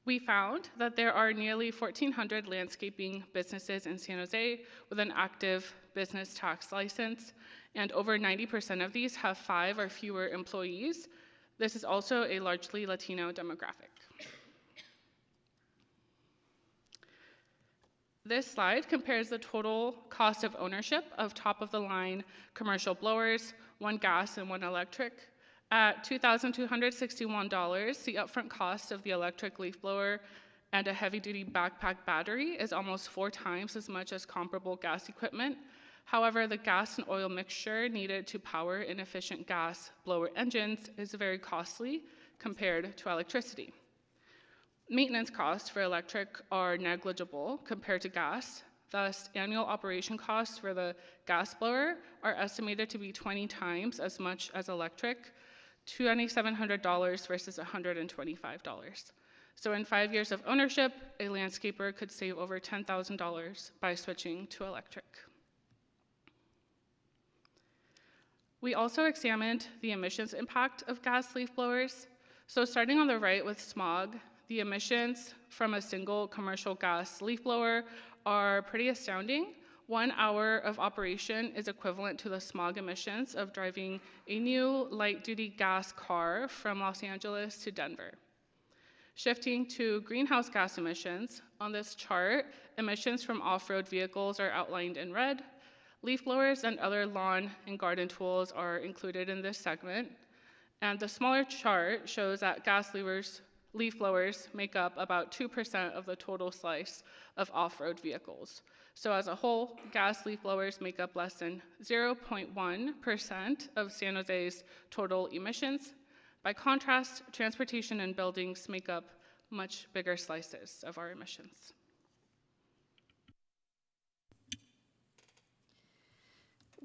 We found that there are nearly 1,400 landscaping businesses in San Jose with an active business tax license, and over 90% of these have 5 or fewer employees. This is also a largely Latino demographic. This slide compares the total cost of ownership of top-of-the-line commercial blowers, one gas and one electric. At $2,261, the upfront cost of the electric leaf blower and a heavy-duty backpack battery is almost 4 times as much as comparable gas equipment. However, the gas and oil mixture needed to power inefficient gas blower engines is very costly compared to electricity. Maintenance costs for electric are negligible compared to gas. Thus, annual operation costs for the gas blower are estimated to be 20 times as much as electric, $2,700 versus $125. So in 5 years of ownership, a landscaper could save over $10,000 by switching to electric. We also examined the emissions impact of gas leaf blowers. So starting on the right with smog, the emissions from a single commercial gas leaf blower are pretty astounding. 1 hour of operation is equivalent to the smog emissions of driving a new light-duty gas car from Los Angeles to Denver. Shifting to greenhouse gas emissions, on this chart, emissions from off-road vehicles are outlined in red. Leaf blowers and other lawn and garden tools are included in this segment. And the smaller chart shows that leaf blowers make up about 2% of the total slice of off-road vehicles. So as a whole, gas leaf blowers make up less than 0.1% of San Jose's total emissions. By contrast, transportation and buildings make up much bigger slices of our emissions.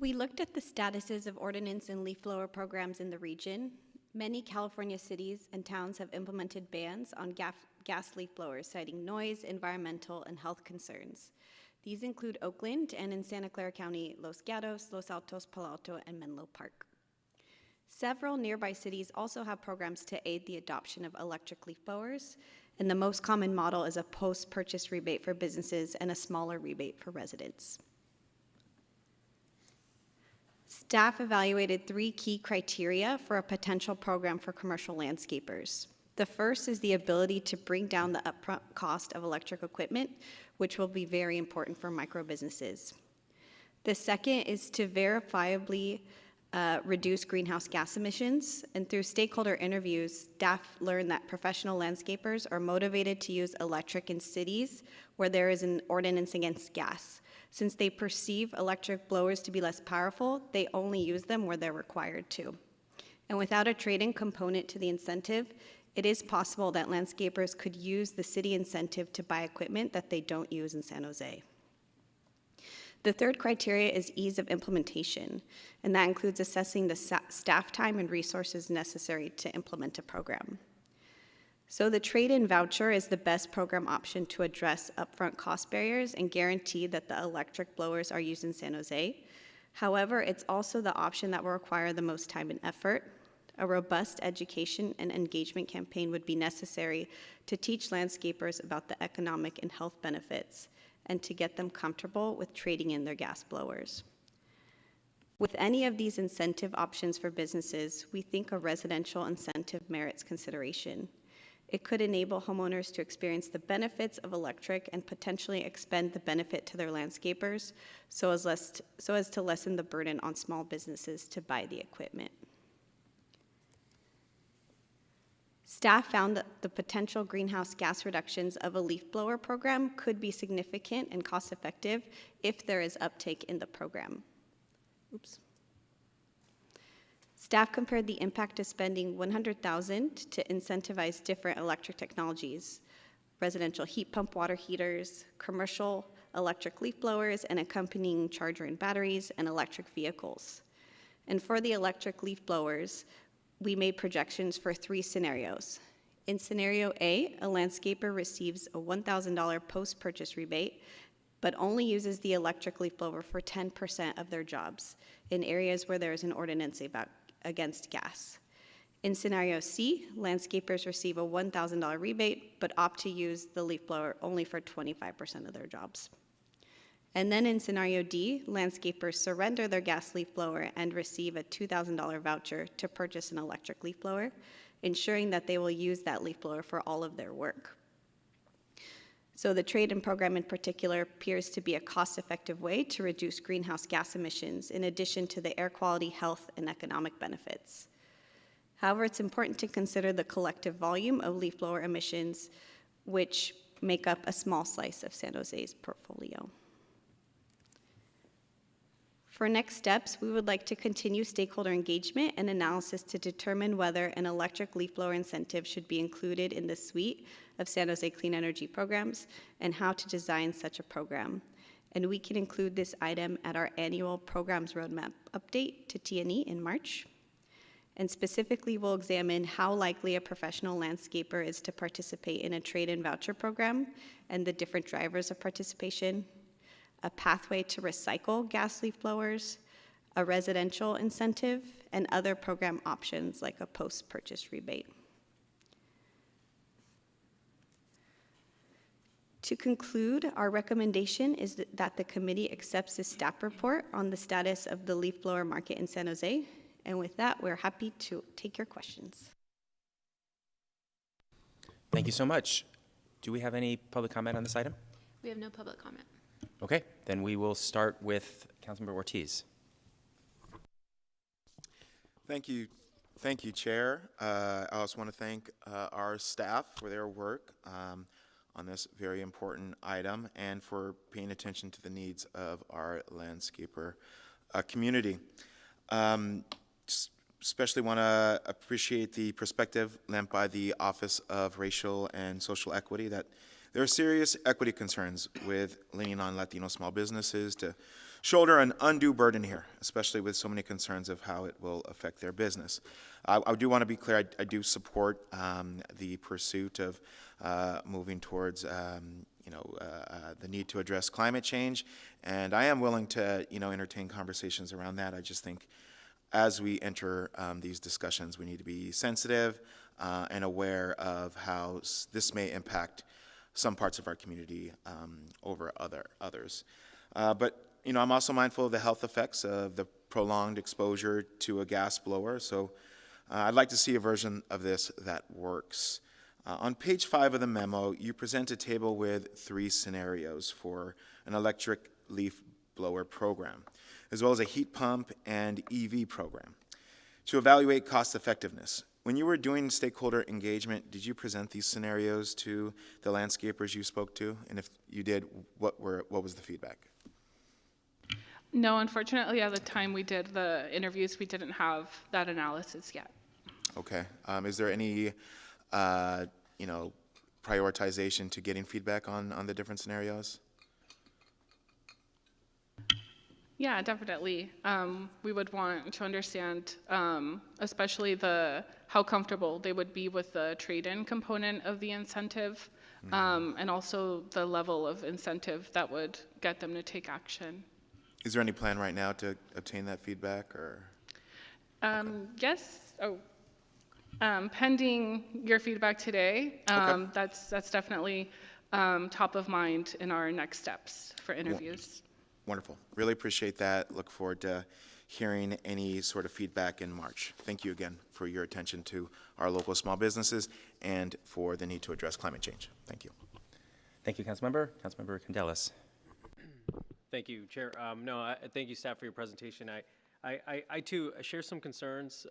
We looked at the statuses of ordinance and leaf blower programs in the region. Many California cities and towns have implemented bans on gas leaf blowers, citing noise, environmental, and health concerns. These include Oakland and in Santa Clara County, Los Gatos, Los Altos, Palo Alto, and Menlo Park. Several nearby cities also have programs to aid the adoption of electric leaf blowers, and the most common model is a post-purchase rebate for businesses and a smaller rebate for residents. Staff evaluated 3 key criteria for a potential program for commercial landscapers. The first is the ability to bring down the upfront cost of electric equipment, which will be very important for micro businesses. The second is to verifiably reduce greenhouse gas emissions, and through stakeholder interviews, staff learned that professional landscapers are motivated to use electric in cities where there is an ordinance against gas. Since they perceive electric blowers to be less powerful, they only use them where they're required to. And without a trade-in component to the incentive, it is possible that landscapers could use the city incentive to buy equipment that they don't use in San Jose. The third criteria is ease of implementation, and that includes assessing the staff time and resources necessary to implement a program. So the trade-in voucher is the best program option to address upfront cost barriers and guarantee that the electric blowers are used in San Jose. However, it's also the option that will require the most time and effort. A robust education and engagement campaign would be necessary to teach landscapers about the economic and health benefits, and to get them comfortable with trading in their gas blowers. With any of these incentive options for businesses, we think a residential incentive merits consideration. It could enable homeowners to experience the benefits of electric and potentially expend the benefit to their landscapers so as to lessen the burden on small businesses to buy the equipment. Staff found that the potential greenhouse gas reductions of a leaf blower program could be significant and cost-effective if there is uptake in the program. Oops. Staff compared the impact of spending $100,000 to incentivize different electric technologies, residential heat pump water heaters, commercial electric leaf blowers, and accompanying charger and batteries, and electric vehicles. And for the electric leaf blowers, we made projections for 3 scenarios. In scenario A, a landscaper receives a $1,000 post-purchase rebate, but only uses the electric leaf blower for 10% of their jobs in areas where there is an ordinance against gas. In scenario C, landscapers receive a $1,000 rebate, but opt to use the leaf blower only for 25% of their jobs. And then in scenario D, landscapers surrender their gas leaf blower and receive a $2,000 voucher to purchase an electric leaf blower, ensuring that they will use that leaf blower for all of their work. So the trade-in program in particular appears to be a cost-effective way to reduce greenhouse gas emissions in addition to the air quality, health, and economic benefits. However, it's important to consider the collective volume of leaf blower emissions, which make up a small slice of San Jose's portfolio. For next steps, we would like to continue stakeholder engagement and analysis to determine whether an electric leaf blower incentive should be included in the suite of San Jose Clean Energy programs and how to design such a program. And we can include this item at our annual programs roadmap update to T&E in March. And specifically, we'll examine how likely a professional landscaper is to participate in a trade-in voucher program and the different drivers of participation, a pathway to recycle gas leaf blowers, a residential incentive, and other program options like a post-purchase rebate. To conclude, our recommendation is that the committee accepts the staff report on the status of the leaf blower market in San Jose. And with that, we're happy to take your questions. Thank you so much. Do we have any public comment on this item? We have no public comment. Okay, then we will start with Councilmember Ortiz. Thank you, Chair. I also want to thank our staff for their work on this very important item and for paying attention to the needs of our landscaper community. Especially want to appreciate the perspective lent by the Office of Racial and Social Equity that there are serious equity concerns with leaning on Latino small businesses to shoulder an undue burden here, especially with so many concerns of how it will affect their business. I do want to be clear, I do support the pursuit of moving towards the need to address climate change, and I am willing to entertain conversations around that. I just think as we enter these discussions, we need to be sensitive and aware of how this may impact some parts of our community over others. But I'm also mindful of the health effects of the prolonged exposure to a gas blower, so I'd like to see a version of this that works. On page 5 of the memo, you present a table with 3 scenarios for an electric leaf blower program, as well as a heat pump and EV program, to evaluate cost effectiveness. When you were doing stakeholder engagement, did you present these scenarios to the landscapers you spoke to? And if you did, what was the feedback? No, unfortunately, at the time we did the interviews, we didn't have that analysis yet. Okay. Is there any, prioritization to getting feedback on the different scenarios? Yeah, definitely. We would want to understand, especially how comfortable they would be with the trade-in component of the incentive, and also the level of incentive that would get them to take action. Is there any plan right now to obtain that feedback, or? Yes. Pending your feedback today, Okay. that's definitely top of mind in our next steps for interviews. Wonderful. Really appreciate that. Look forward to hearing any sort of feedback in March. Thank you again for your attention to our local small businesses and for the need to address climate change. Thank you. Thank you, Councilmember. Councilmember Candelas. Thank you, Chair. Thank you, staff, for your presentation. I too share some concerns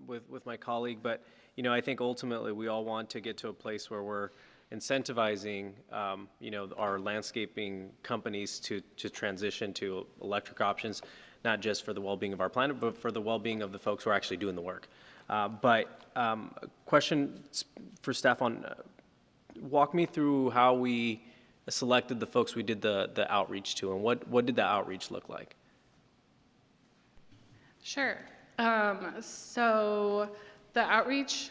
with my colleague, but I think ultimately we all want to get to a place where we're incentivizing our landscaping companies to transition to electric options, not just for the well-being of our planet, but for the well-being of the folks who are actually doing the work. Question for staff on, walk me through how we selected the folks we did the outreach to, and what did the outreach look like? Sure. So the outreach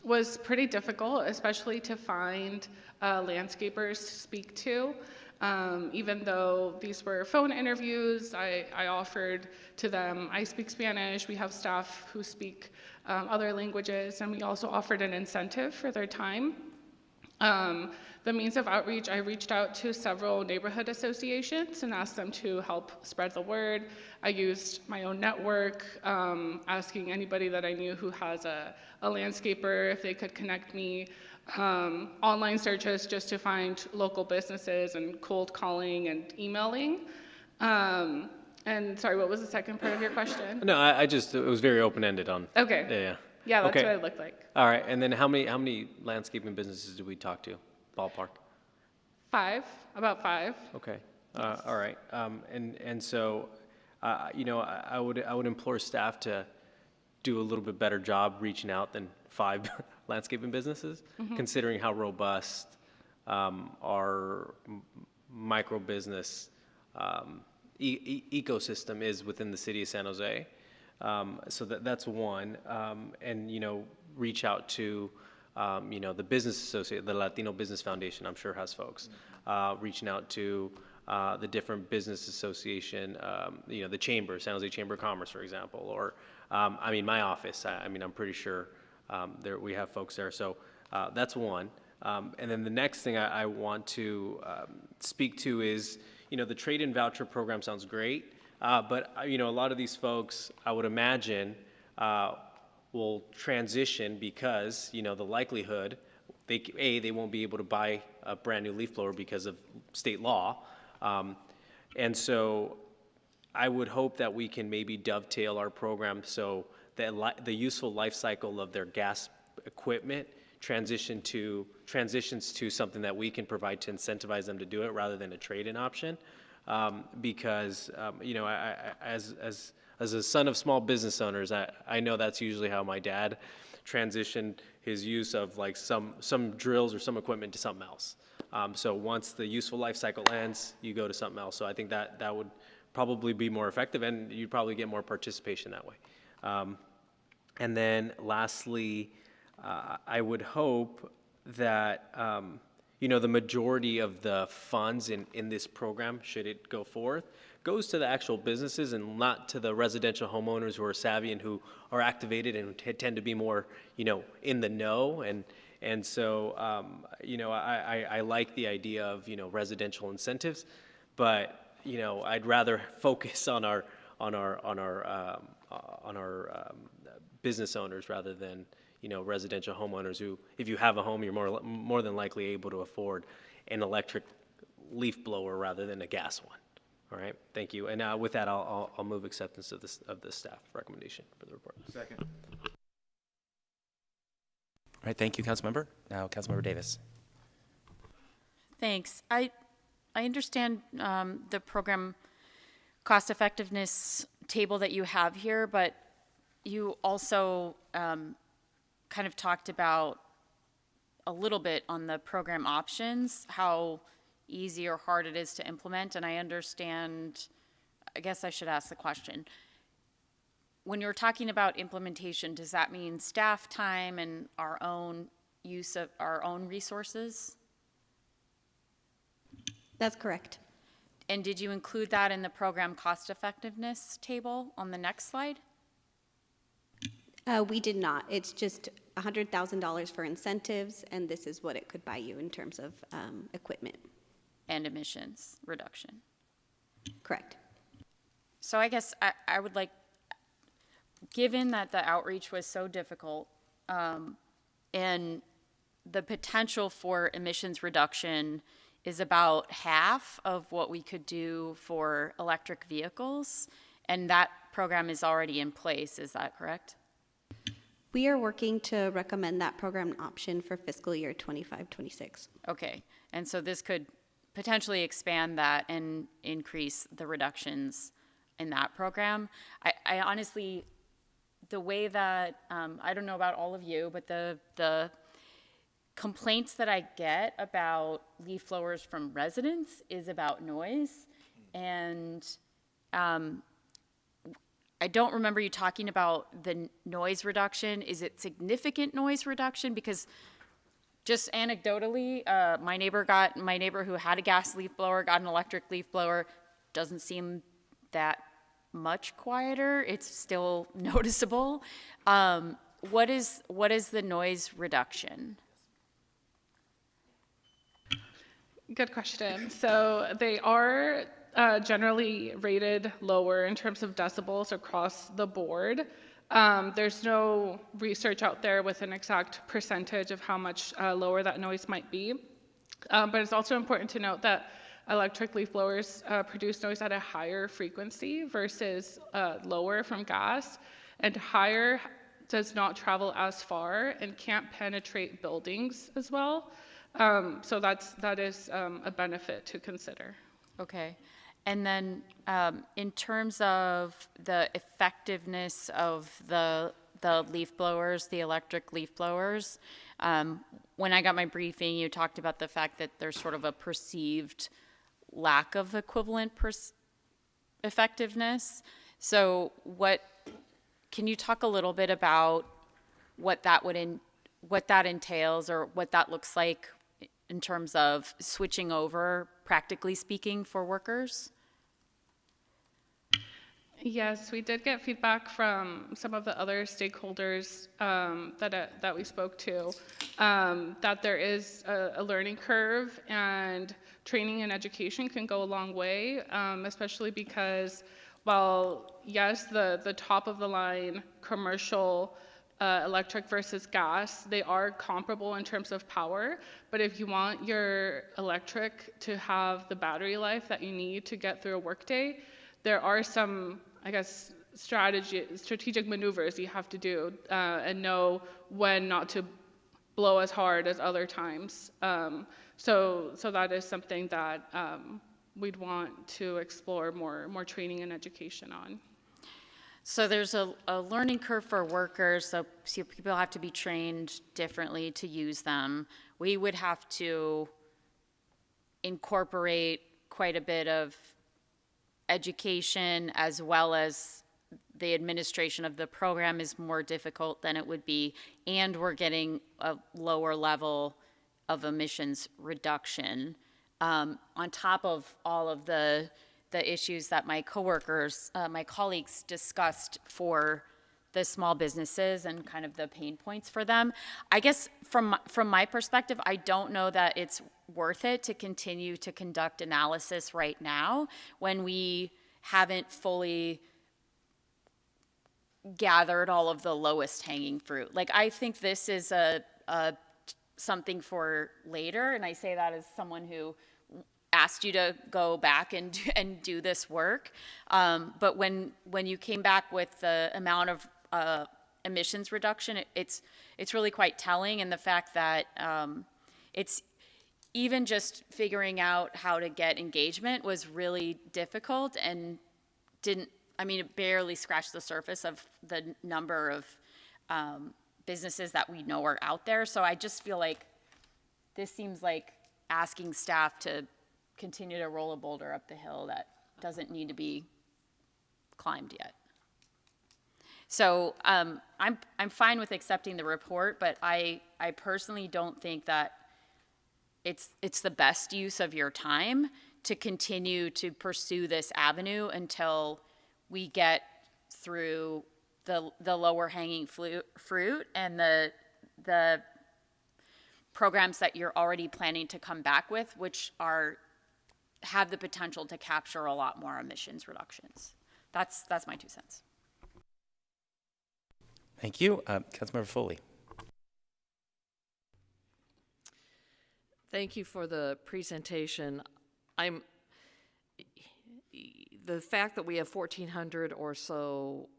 was pretty difficult, especially to find landscapers to speak to. Even though these were phone interviews, I offered to them, I speak Spanish, we have staff who speak other languages, and we also offered an incentive for their time. The means of outreach, I reached out to several neighborhood associations and asked them to help spread the word. I used my own network, asking anybody that I knew who has a landscaper if they could connect me. Online searches just to find local businesses, and cold calling and emailing. And sorry, what was the second part of your question? No, it was very open-ended on. Okay. Yeah. Yeah, that's okay. what it looked like. All right, and then how many landscaping businesses did we talk to, ballpark? About five. Okay. Yes. All right. And so, I would implore staff to do a little bit better job reaching out than 5 landscaping businesses, considering how robust our micro business ecosystem is within the city of San Jose. So that's one, and reach out to the business associate, the Latino Business Foundation, I'm sure has folks reaching out to the different business association, the chamber, San Jose Chamber of Commerce, for example, or my office. I'm pretty sure there we have folks there. So that's one, and then the next thing I want to speak to is the trade-in voucher program sounds great. But a lot of these folks, I would imagine, will transition because the likelihood they won't be able to buy a brand new leaf blower because of state law, and so I would hope that we can maybe dovetail our program so that the useful life cycle of their gas equipment transitions to something that we can provide to incentivize them to do it rather than a trade-in option. Because as a son of small business owners, I know that's usually how my dad transitioned his use of like some drills or some equipment to something else. So once the useful life cycle ends, you go to something else. So I think that would probably be more effective, and you'd probably get more participation that way. And then lastly, I would hope that the majority of the funds in this program, should it go forth, goes to the actual businesses and not to the residential homeowners who are savvy and who are activated and who tend to be more, in the know. And so, I like the idea of, residential incentives, but, I'd rather focus on our business owners rather than, residential homeowners who, if you have a home, you're more than likely able to afford an electric leaf blower rather than a gas one. All right, thank you. And with that, I'll move acceptance of the staff recommendation for the report. Second. All right, thank you, Councilmember. Now, Councilmember Davis. Thanks. I understand the program cost effectiveness table that you have here, but you also kind of talked about a little bit on the program options, how easy or hard it is to implement. And I understand, I guess I should ask the question. When you're talking about implementation, does that mean staff time and our own use of our own resources? That's correct. And did you include that in the program cost effectiveness table on the next slide? We did not. It's just $100,000 for incentives, and this is what it could buy you in terms of equipment. And emissions reduction. Correct. So I guess I would like, given that the outreach was so difficult, and the potential for emissions reduction is about half of what we could do for electric vehicles, and that program is already in place, is that correct? We are working to recommend that program option for fiscal year 25-26. Okay, and so this could potentially expand that and increase the reductions in that program. I honestly, the way that, I don't know about all of you, but the complaints that I get about leaf blowers from residents is about noise. And I don't remember you talking about the noise reduction. Is it significant noise reduction? Because just anecdotally, my neighbor who had a gas leaf blower got an electric leaf blower. Doesn't seem that much quieter. It's still noticeable. What is the noise reduction? Good question. So they are generally rated lower in terms of decibels across the board. There's no research out there with an exact percentage of how much lower that noise might be. But it's also important to note that electric leaf blowers produce noise at a higher frequency versus lower from gas, and higher does not travel as far and can't penetrate buildings as well. So that is a benefit to consider. Okay. And then in terms of the effectiveness of the leaf blowers, the electric leaf blowers, when I got my briefing, you talked about the fact that there's sort of a perceived lack of equivalent effectiveness. So can you talk a little bit about what that entails, or what that looks like in terms of switching over, practically speaking, for workers? Yes, we did get feedback from some of the other stakeholders that we spoke to, that there is a learning curve, and training and education can go a long way, especially because while, yes, the top of the line commercial electric versus gas, they are comparable in terms of power, but if you want your electric to have the battery life that you need to get through a workday, there are some, I guess, strategic maneuvers you have to do and know when not to blow as hard as other times. So that is something that we'd want to explore more training and education on. So there's a learning curve for workers, so people have to be trained differently to use them. We would have to incorporate quite a bit of education, as well as the administration of the program is more difficult than it would be, and we're getting a lower level of emissions reduction, on top of all of the issues that my coworkers, my colleagues discussed for the small businesses and kind of the pain points for them. I guess from my perspective, I don't know that it's worth it to continue to conduct analysis right now when we haven't fully gathered all of the lowest hanging fruit. Like, I think this is something for later, and I say that as someone who asked you to go back and do this work. But when you came back with the amount of emissions reduction, it's really quite telling, and the fact that it's even just figuring out how to get engagement was really difficult, and it barely scratched the surface of the number of businesses that we know are out there. So I just feel like this seems like asking staff to continue to roll a boulder up the hill that doesn't need to be climbed yet. So I'm fine with accepting the report, but I personally don't think that it's the best use of your time to continue to pursue this avenue until we get through the lower hanging fruit and the programs that you're already planning to come back with, which have the potential to capture a lot more emissions reductions. That's my 2 cents. Thank you. Councilmember Foley. Thank you for the presentation. The fact that we have 1,400 or so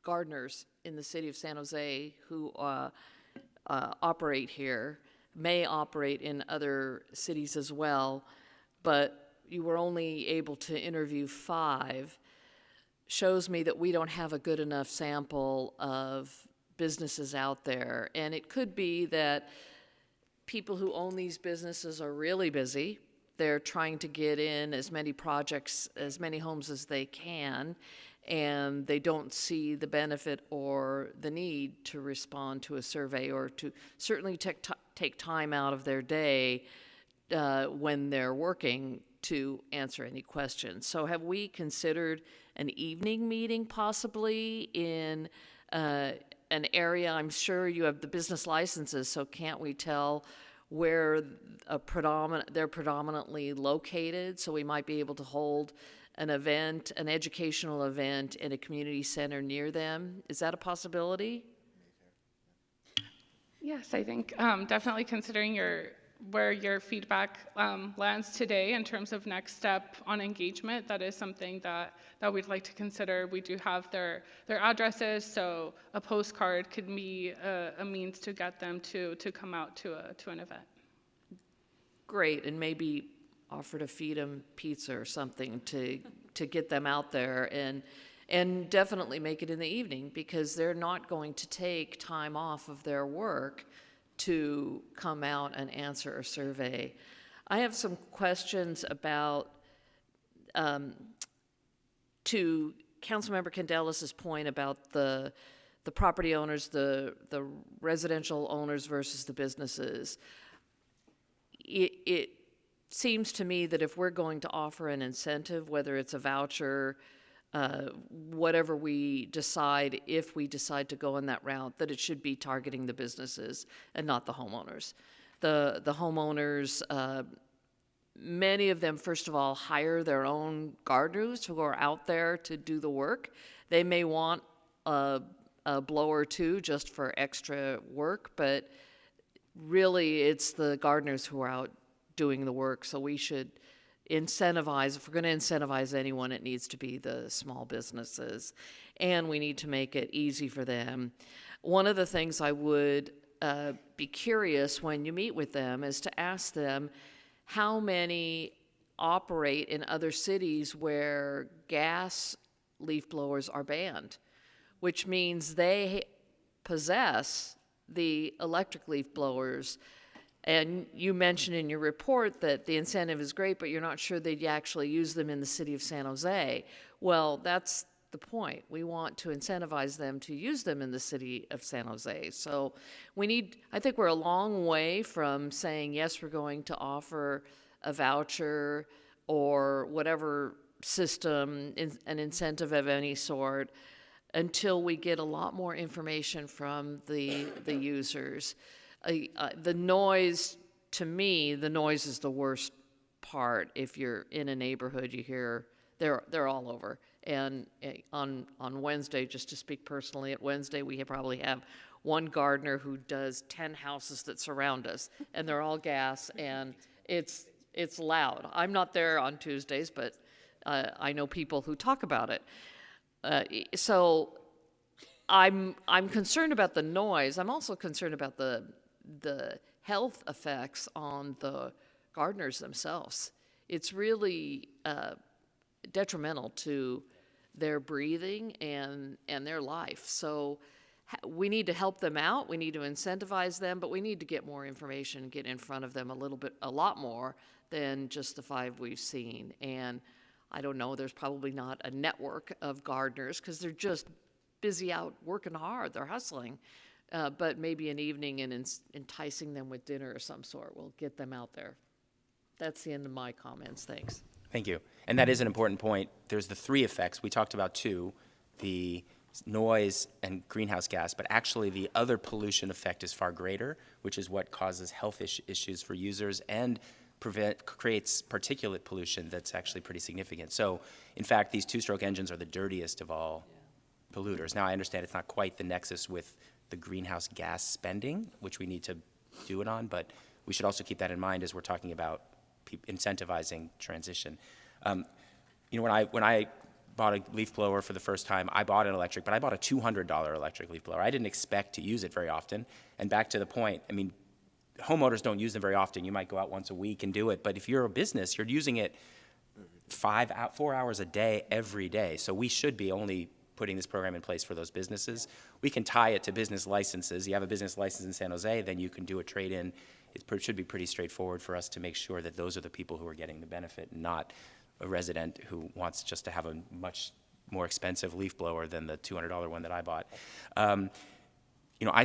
gardeners in the city of San Jose who operate here, may operate in other cities as well, but you were only able to interview 5, shows me that we don't have a good enough sample of businesses out there. And it could be that people who own these businesses are really busy. They're trying to get in as many projects, as many homes as they can, and they don't see the benefit or the need to respond to a survey or to certainly take time out of their day when they're working to answer any questions. So have we considered an evening meeting possibly in an area? I'm sure you have the business licenses, so can't we tell where they're predominantly located? So we might be able to hold an event, an educational event in a community center near them. Is that a possibility? Yes, I think definitely considering where your feedback lands today in terms of next step on engagement, that is something that we'd like to consider. We do have their addresses, so a postcard could be a means to get them to come out to an event. Great, and maybe offer to feed them pizza or something to get them out there, and definitely make it in the evening, because they're not going to take time off of their work to come out and answer a survey. I have some questions about, to Councilmember Candelas's point about the property owners, the residential owners versus the businesses. It seems to me that if we're going to offer an incentive, whether it's a voucher, whatever we decide, if we decide to go in that route, that it should be targeting the businesses and not the homeowners. The homeowners, many of them, first of all, hire their own gardeners who are out there to do the work. They may want a blower too, just for extra work, but really it's the gardeners who are out doing the work. So we should incentivize, if we're going to incentivize anyone, it needs to be the small businesses, and we need to make it easy for them. One of the things I would be curious when you meet with them is to ask them how many operate in other cities where gas leaf blowers are banned, which means they possess the electric leaf blowers. And you mentioned in your report that the incentive is great, but you're not sure they'd actually use them in the city of San Jose. Well, that's the point. We want to incentivize them to use them in the city of San Jose. So I think we're a long way from saying, yes, we're going to offer a voucher or whatever system, an incentive of any sort, until we get a lot more information from the users. The noise, to me, the noise is the worst part. If you're in a neighborhood, you hear they're all over. And on Wednesday, just to speak personally, at Wednesday we probably have one gardener who does 10 houses that surround us, and they're all gas, and it's loud. I'm not there on Tuesdays, but I know people who talk about it. So I'm concerned about the noise. I'm also concerned about the health effects on the gardeners themselves. It's really detrimental to their breathing and their life. So we need to help them out. We need to incentivize them, but we need to get more information, get in front of them a lot more than just the 5 we've seen. And I don't know, there's probably not a network of gardeners because they're just busy out working hard. They're hustling. But maybe an evening and enticing them with dinner of some sort will get them out there. That's the end of my comments. Thanks. Thank you. And that is an important point. There's the 3 effects. We talked about 2, the noise and greenhouse gas, but actually the other pollution effect is far greater, which is what causes health issues for users and creates particulate pollution that's actually pretty significant. So, in fact, these two-stroke engines are the dirtiest of all polluters. Now, I understand it's not quite the nexus with the greenhouse gas spending, which we need to do it on, but we should also keep that in mind as we're talking about incentivizing transition. You know, when I bought a leaf blower for the first time, I bought an electric, but I bought a $200 electric leaf blower. I didn't expect to use it very often. And back to the point, I mean, homeowners don't use them very often. You might go out once a week and do it, but if you're a business, you're using it 4 hours a day, every day. So we should be only putting this program in place for those businesses. We can tie it to business licenses. You have a business license in San Jose, then you can do a trade-in. It should be pretty straightforward for us to make sure that those are the people who are getting the benefit, not a resident who wants just to have a much more expensive leaf blower than the $200 one that I bought. You know, I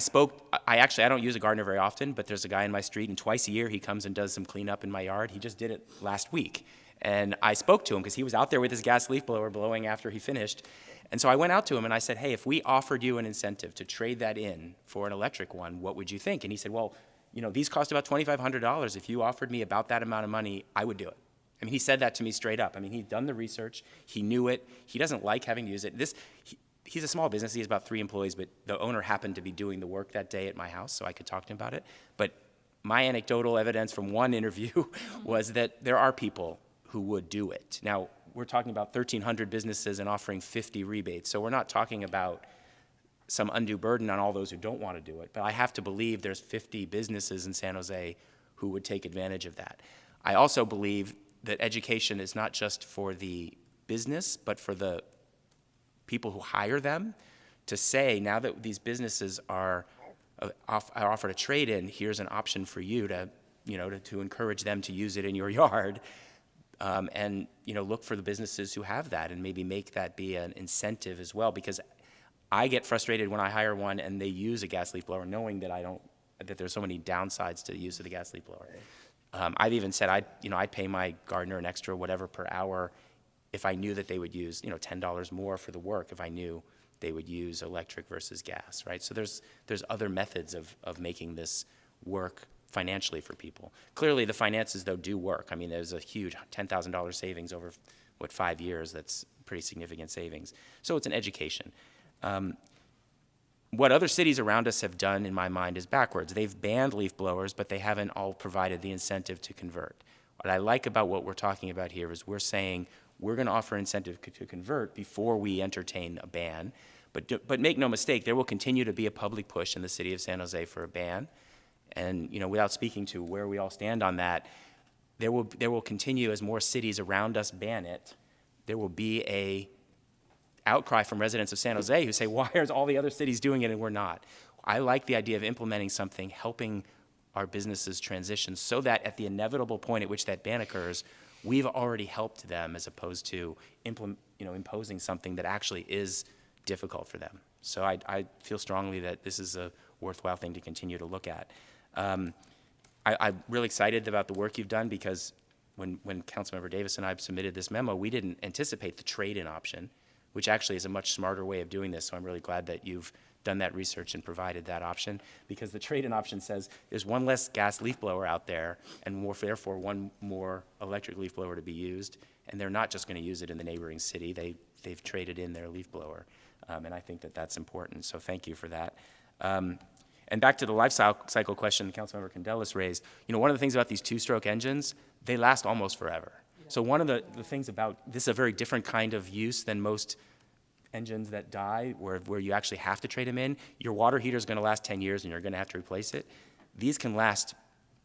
don't use a gardener very often, but there's a guy in my street, and twice a year he comes and does some cleanup in my yard. He just did it last week. And I spoke to him because he was out there with his gas leaf blower blowing after he finished. And so I went out to him and I said, hey, if we offered you an incentive to trade that in for an electric one, what would you think? And he said, well, you know, these cost about $2,500. If you offered me about that amount of money, I would do it. I mean, he said that to me straight up. I mean, he'd done the research. He knew it. He doesn't like having to use it. He's a small business. He has about 3 employees, but the owner happened to be doing the work that day at my house, so I could talk to him about it. But my anecdotal evidence from one interview was that there are people who would do it. Now, we're talking about 1,300 businesses and offering 50 rebates, so we're not talking about some undue burden on all those who don't want to do it. But I have to believe there's 50 businesses in San Jose who would take advantage of that. I also believe that education is not just for the business, but for the people who hire them, to say, now that these businesses are offered a trade-in, here's an option for you to, you know, to encourage them to use it in your yard, and, you know, look for the businesses who have that and maybe make that be an incentive as well, because I get frustrated when I hire one and they use a gas leaf blower, knowing that that there's so many downsides to the use of the gas leaf blower. I've even said I'd pay my gardener an extra whatever per hour if I knew that they would use, you know, $10 more for the work if I knew they would use electric versus gas, right? So there's other methods of making this work financially for people. Clearly the finances, though, do work. I mean, there's a huge $10,000 savings over, 5 years. That's pretty significant savings. So it's an education. What other cities around us have done, in my mind, is backwards. They've banned leaf blowers, but they haven't all provided the incentive to convert. What I like about what we're talking about here is we're saying we're going to offer incentive to convert before we entertain a ban. But make no mistake, there will continue to be a public push in the city of San Jose for a ban. And, you know, without speaking to where we all stand on that, there will continue, as more cities around us ban it, there will be a outcry from residents of San Jose who say, why are all the other cities doing it and we're not? I like the idea of implementing something, helping our businesses transition, so that at the inevitable point at which that ban occurs, we've already helped them, as opposed to imposing something that actually is difficult for them. So I feel strongly that this is a worthwhile thing to continue to look at. I'm really excited about the work you've done, because when Councilmember Davis and I submitted this memo, we didn't anticipate the trade-in option, which actually is a much smarter way of doing this. So I'm really glad that you've done that research and provided that option, because the trade-in option says there's one less gas leaf blower out there, and therefore one more electric leaf blower to be used, and they're not just going to use it in the neighboring city. They've traded in their leaf blower, and I think that that's important. So thank you for that. And back to the life cycle question Councilmember Candelas raised, you know, one of the things about these two-stroke engines, they last almost forever. So one of the things about this is a very different kind of use than most engines that die, where you actually have to trade them in. Your water heater is going to last 10 years and you're going to have to replace it. These can last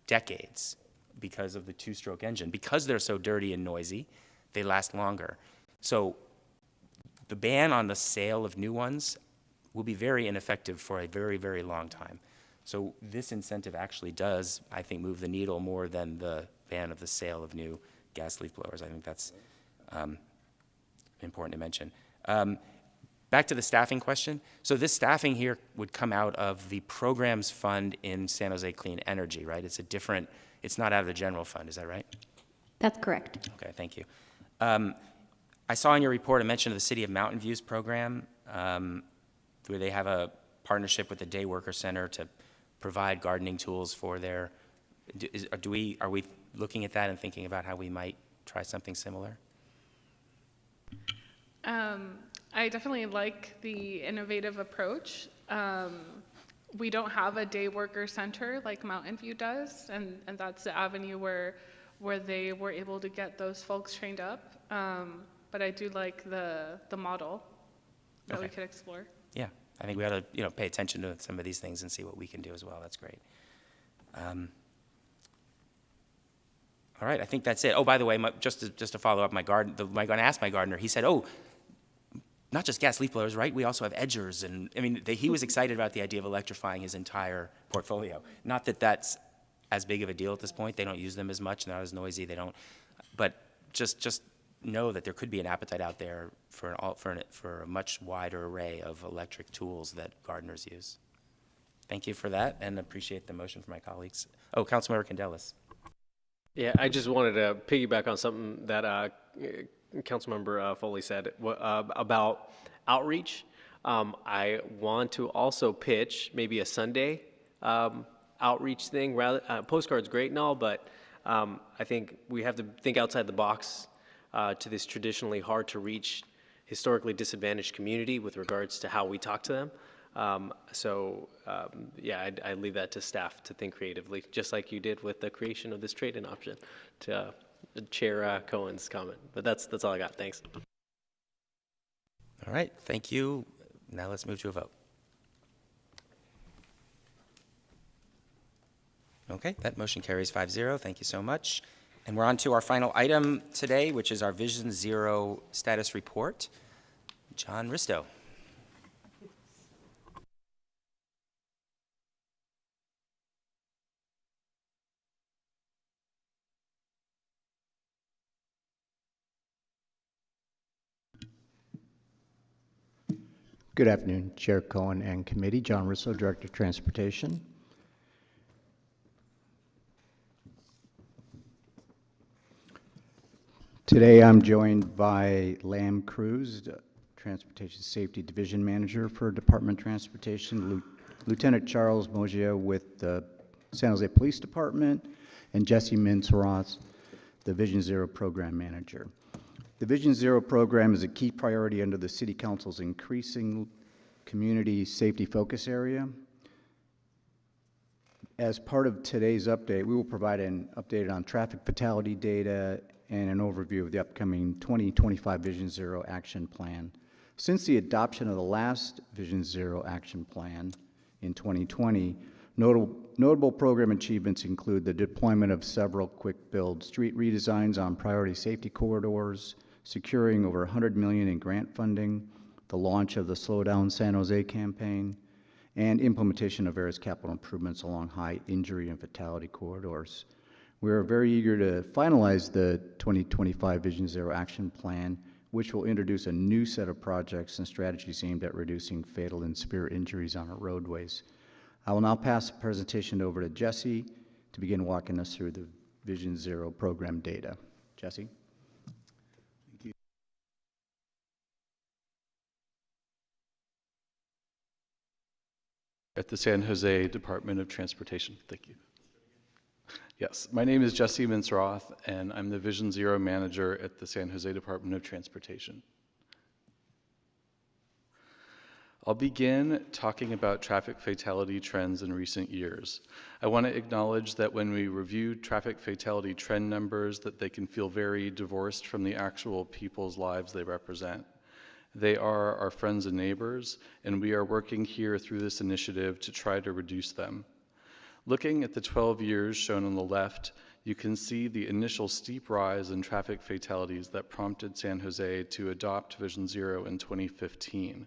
decades because of the two-stroke engine. Because they're so dirty and noisy, they last longer. So the ban on the sale of new ones will be very ineffective for a very, very long time. So this incentive actually does, I think, move the needle more than the ban of the sale of new gas leaf blowers. I think that's important to mention. Back to the staffing question. So this staffing here would come out of the programs fund in San Jose Clean Energy, right? It's not out of the general fund, is that right? That's correct. Okay, thank you. I saw in your report a mention of the City of Mountain View's program. where they have a partnership with the Day Worker Center to provide gardening tools for their, are we looking at that and thinking about how we might try something similar? I definitely like the innovative approach. We don't have a day worker center like Mountain View does, and that's the avenue where they were able to get those folks trained up. But I do like the model that we could explore. Yeah, I think we ought to pay attention to some of these things and see what we can do as well. That's great. All right, I think that's it. Oh, by the way, just to follow up, I asked my gardener. He said, "Oh, not just gas leaf blowers, right? We also have edgers." And I mean, he was excited about the idea of electrifying his entire portfolio. Not that that's as big of a deal at this point. They don't use them as much, they're not as noisy. They don't, but just know that there could be an appetite out there for a much wider array of electric tools that gardeners use. Thank you for that, and appreciate the motion from my colleagues. Oh, Councilmember Candelas. Yeah, I just wanted to piggyback on something that Councilmember Foley said about outreach. I want to also pitch maybe a Sunday outreach thing. Postcards great and all, but I think we have to think outside the box to this traditionally hard to reach, historically disadvantaged community with regards to how we talk to them. Yeah, I leave that to staff to think creatively, just like you did with the creation of this trade-in option, to Chair Cohen's comment. But that's all I got. Thanks. All right, thank you. Now let's move to a vote. Okay, that motion carries 5-0. Thank you so much. And we're on to our final item today, which is our Vision Zero status report. John Risto. Good afternoon, Chair Cohen and committee. John Risso, Director of Transportation. Today I'm joined by Lam Cruz, Transportation Safety Division Manager for Department of Transportation, Lieutenant Charles Mogia with the San Jose Police Department, and Jesse Mintz-Ross, the Vision Zero Program Manager. The Vision Zero program is a key priority under the City Council's increasing community safety focus area. As part of today's update, we will provide an update on traffic fatality data and an overview of the upcoming 2025 Vision Zero Action Plan. Since the adoption of the last Vision Zero Action Plan in 2020, notable program achievements include the deployment of several quick-build street redesigns on priority safety corridors, securing over $100 million in grant funding, the launch of the Slow Down San Jose campaign, and implementation of various capital improvements along high injury and fatality corridors. We are very eager to finalize the 2025 Vision Zero Action Plan, which will introduce a new set of projects and strategies aimed at reducing fatal and severe injuries on our roadways. I will now pass the presentation over to Jesse to begin walking us through the Vision Zero program data. Jesse? At the San Jose Department of Transportation. Thank you. Yes, my name is Jesse Mintz-Roth, and I'm the Vision Zero Manager at the San Jose Department of Transportation. I'll begin talking about traffic fatality trends in recent years. I want to acknowledge that when we review traffic fatality trend numbers, that they can feel very divorced from the actual people's lives they represent. They are our friends and neighbors, and we are working here through this initiative to try to reduce them. Looking at the 12 years shown on the left, you can see the initial steep rise in traffic fatalities that prompted San Jose to adopt Vision Zero in 2015.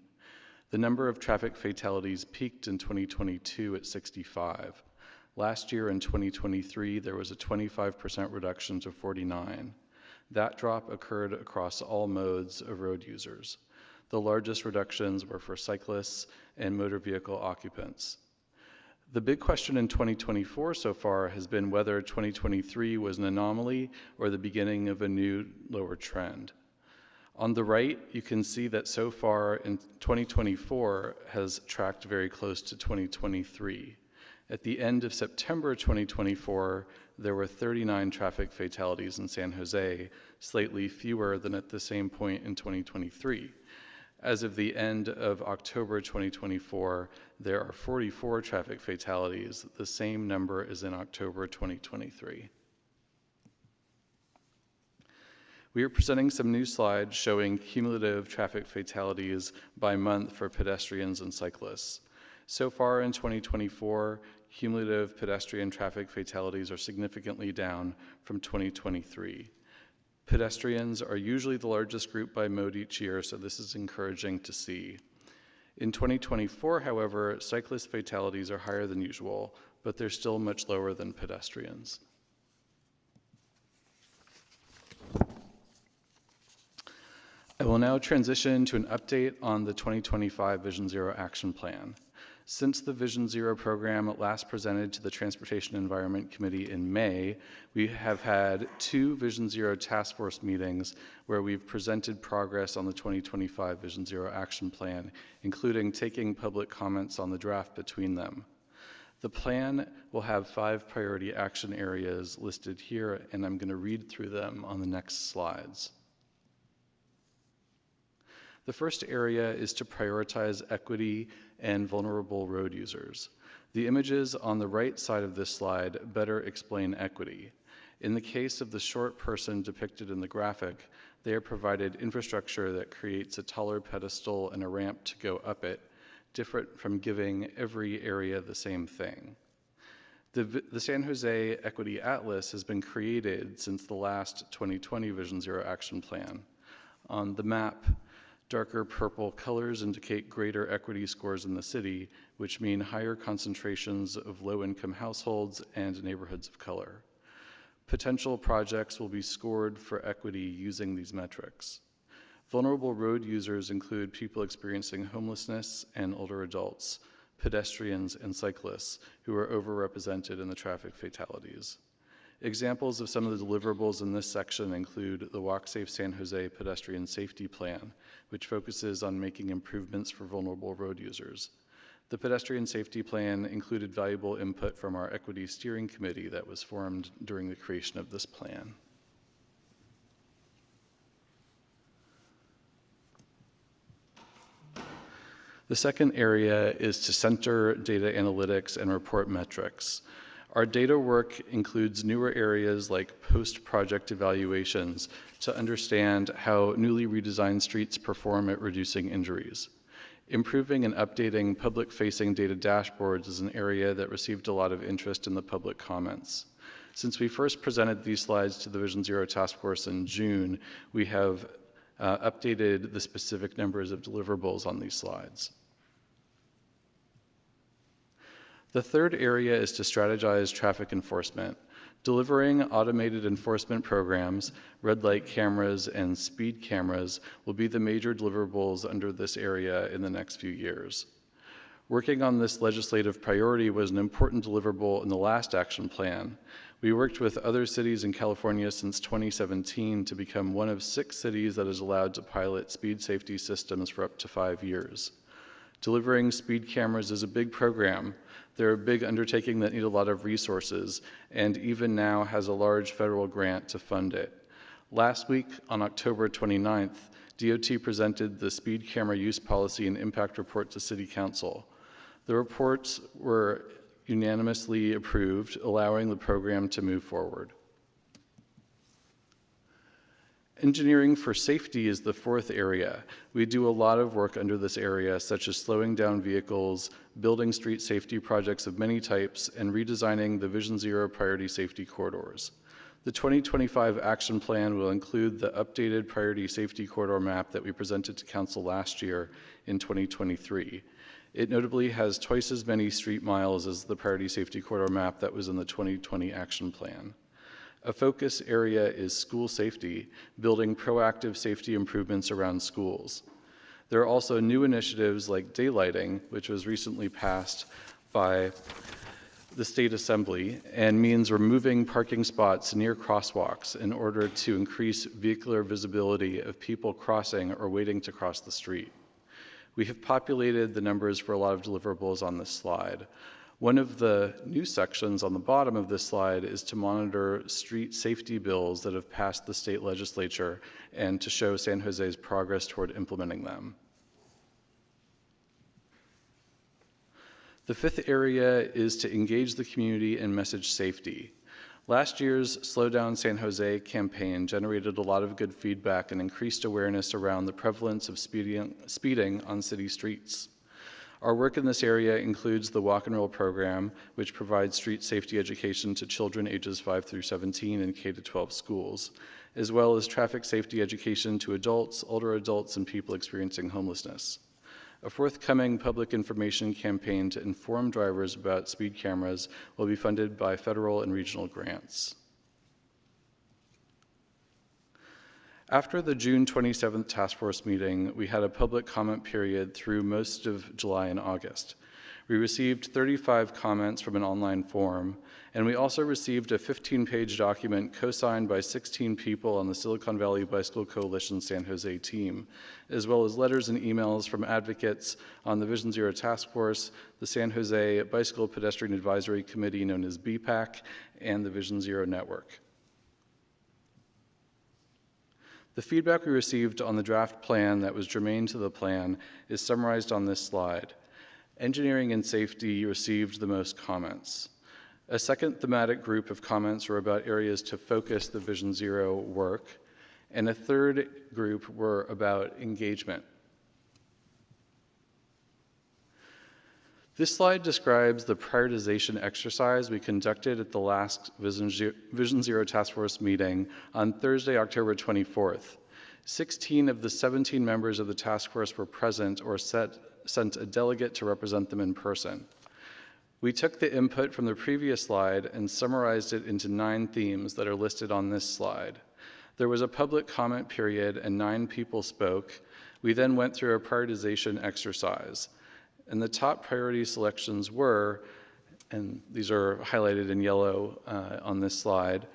The number of traffic fatalities peaked in 2022 at 65. Last year in 2023, there was a 25% reduction to 49. That drop occurred across all modes of road users. The largest reductions were for cyclists and motor vehicle occupants. The big question in 2024 so far has been whether 2023 was an anomaly or the beginning of a new lower trend. On the right, you can see that so far in 2024 has tracked very close to 2023. At the end of September 2024, there were 39 traffic fatalities in San Jose, slightly fewer than at the same point in 2023. As of the end of October 2024, there are 44 traffic fatalities, the same number as in October 2023. We are presenting some new slides showing cumulative traffic fatalities by month for pedestrians and cyclists. So far in 2024, cumulative pedestrian traffic fatalities are significantly down from 2023. Pedestrians are usually the largest group by mode each year, so this is encouraging to see. In 2024, however, cyclist fatalities are higher than usual, but they're still much lower than pedestrians. I will now transition to an update on the 2025 Vision Zero Action Plan. Since the Vision Zero program last presented to the Transportation Environment Committee in May, we have had 2 Vision Zero task force meetings where we've presented progress on the 2025 Vision Zero Action Plan, including taking public comments on the draft between them. The plan will have 5 priority action areas listed here, and I'm going to read through them on the next slides. The first area is to prioritize equity and vulnerable road users. The images on the right side of this slide better explain equity. In the case of the short person depicted in the graphic, they are provided infrastructure that creates a taller pedestal and a ramp to go up it, different from giving every area the same thing. The San Jose Equity Atlas has been created since the last 2020 Vision Zero Action Plan. On the map, darker purple colors indicate greater equity scores in the city, which mean higher concentrations of low-income households and neighborhoods of color. Potential projects will be scored for equity using these metrics. Vulnerable road users include people experiencing homelessness and older adults, pedestrians, and cyclists who are overrepresented in the traffic fatalities. Examples of some of the deliverables in this section include the Walk Safe San Jose Pedestrian Safety Plan, which focuses on making improvements for vulnerable road users. The Pedestrian Safety Plan included valuable input from our Equity Steering Committee that was formed during the creation of this plan. The second area is to center data analytics and report metrics. Our data work includes newer areas like post-project evaluations to understand how newly redesigned streets perform at reducing injuries. Improving and updating public-facing data dashboards is an area that received a lot of interest in the public comments. Since we first presented these slides to the Vision Zero Task Force in June, we have updated the specific numbers of deliverables on these slides. The third area is to strategize traffic enforcement. Delivering automated enforcement programs, red light cameras, and speed cameras will be the major deliverables under this area in the next few years. Working on this legislative priority was an important deliverable in the last action plan. We worked with other cities in California since 2017 to become one of 6 cities that is allowed to pilot speed safety systems for up to 5 years. Delivering speed cameras is a big program. They're a big undertaking that need a lot of resources, and even now has a large federal grant to fund it. Last week, on October 29th, DOT presented the speed camera use policy and impact report to City Council. The reports were unanimously approved, allowing the program to move forward. Engineering for safety is the fourth area. We do a lot of work under this area, such as slowing down vehicles, building street safety projects of many types, and redesigning the Vision Zero priority safety corridors. The 2025 action plan will include the updated priority safety corridor map that we presented to Council last year in 2023. It notably has twice as many street miles as the priority safety corridor map that was in the 2020 action plan. A focus area is school safety, building proactive safety improvements around schools. There are also new initiatives like daylighting, which was recently passed by the State Assembly and means removing parking spots near crosswalks in order to increase vehicular visibility of people crossing or waiting to cross the street. We have populated the numbers for a lot of deliverables on this slide. One of the new sections on the bottom of this slide is to monitor street safety bills that have passed the state legislature and to show San Jose's progress toward implementing them. The fifth area is to engage the community in message safety. Last year's Slow Down San Jose campaign generated a lot of good feedback and increased awareness around the prevalence of speeding on city streets. Our work in this area includes the Walk and Roll program, which provides street safety education to children ages 5 through 17 in K-12 schools, as well as traffic safety education to adults, older adults, and people experiencing homelessness. A forthcoming public information campaign to inform drivers about speed cameras will be funded by federal and regional grants. After the June 27th task force meeting, we had a public comment period through most of July and August. We received 35 comments from an online forum, and we also received a 15-page document co-signed by 16 people on the Silicon Valley Bicycle Coalition San Jose team, as well as letters and emails from advocates on the Vision Zero Task Force, the San Jose Bicycle Pedestrian Advisory Committee, known as BPAC, and the Vision Zero Network. The feedback we received on the draft plan that was germane to the plan is summarized on this slide. Engineering and safety received the most comments. A second thematic group of comments were about areas to focus the Vision Zero work, and a third group were about engagement. This slide describes the prioritization exercise we conducted at the last Vision Zero Task Force meeting on Thursday, October 24th. 16 of the 17 members of the task force were present or sent a delegate to represent them in person. We took the input from the previous slide and summarized it into 9 themes that are listed on this slide. There was a public comment period and 9 people spoke. We then went through a prioritization exercise. And the top priority selections were, and these are highlighted in yellow on this slide,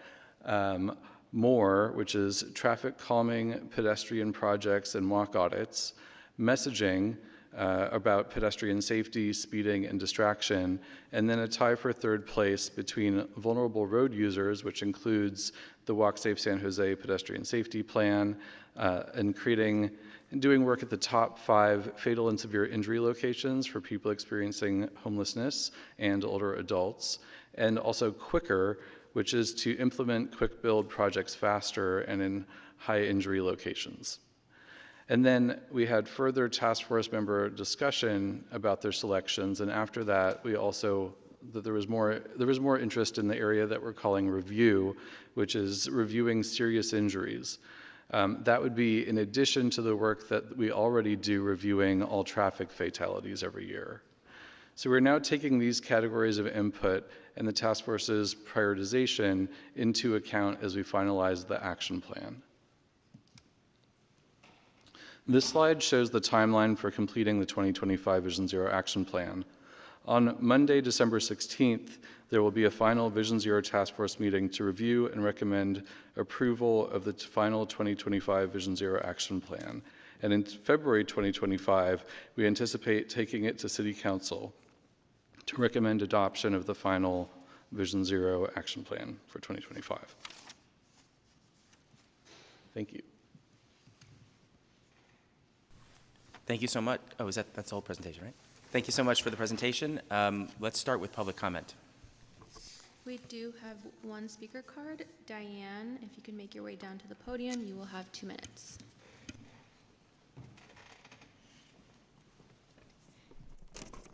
MORE, which is traffic calming, pedestrian projects, and walk audits, messaging about pedestrian safety, speeding, and distraction, and then a tie for third place between vulnerable road users, which includes the Walk Safe San Jose pedestrian safety plan, and doing work at the top 5 fatal and severe injury locations for people experiencing homelessness and older adults, and also quicker, which is to implement quick build projects faster and in high injury locations. And then we had further task force member discussion about their selections, and after that there was more interest in the area that we're calling review, which is reviewing serious injuries. That would be in addition to the work that we already do reviewing all traffic fatalities every year. So we're now taking these categories of input and the task force's prioritization into account as we finalize the action plan. This slide shows the timeline for completing the 2025 Vision Zero Action Plan. On Monday, December 16th, there will be a final Vision Zero Task Force meeting to review and recommend approval of the final 2025 Vision Zero Action Plan. And in February 2025, we anticipate taking it to City Council to recommend adoption of the final Vision Zero Action Plan for 2025. Thank you. Thank you so much. Oh, that's the whole presentation, right? Thank you so much for the presentation. Let's start with public comment. We do have one speaker card. Diane, if you can make your way down to the podium, you will have 2 minutes.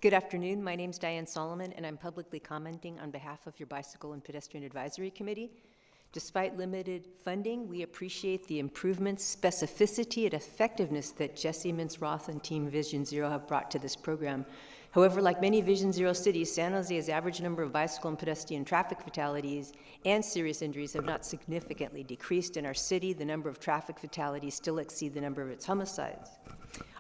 Good afternoon. My name is Diane Solomon, and I'm publicly commenting on behalf of your Bicycle and Pedestrian Advisory Committee. Despite limited funding, we appreciate the improvements, specificity, and effectiveness that Jesse Mintz-Roth and Team Vision Zero have brought to this program. However, like many Vision Zero cities, San Jose's average number of bicycle and pedestrian traffic fatalities and serious injuries have not significantly decreased. In our city, the number of traffic fatalities still exceed the number of its homicides.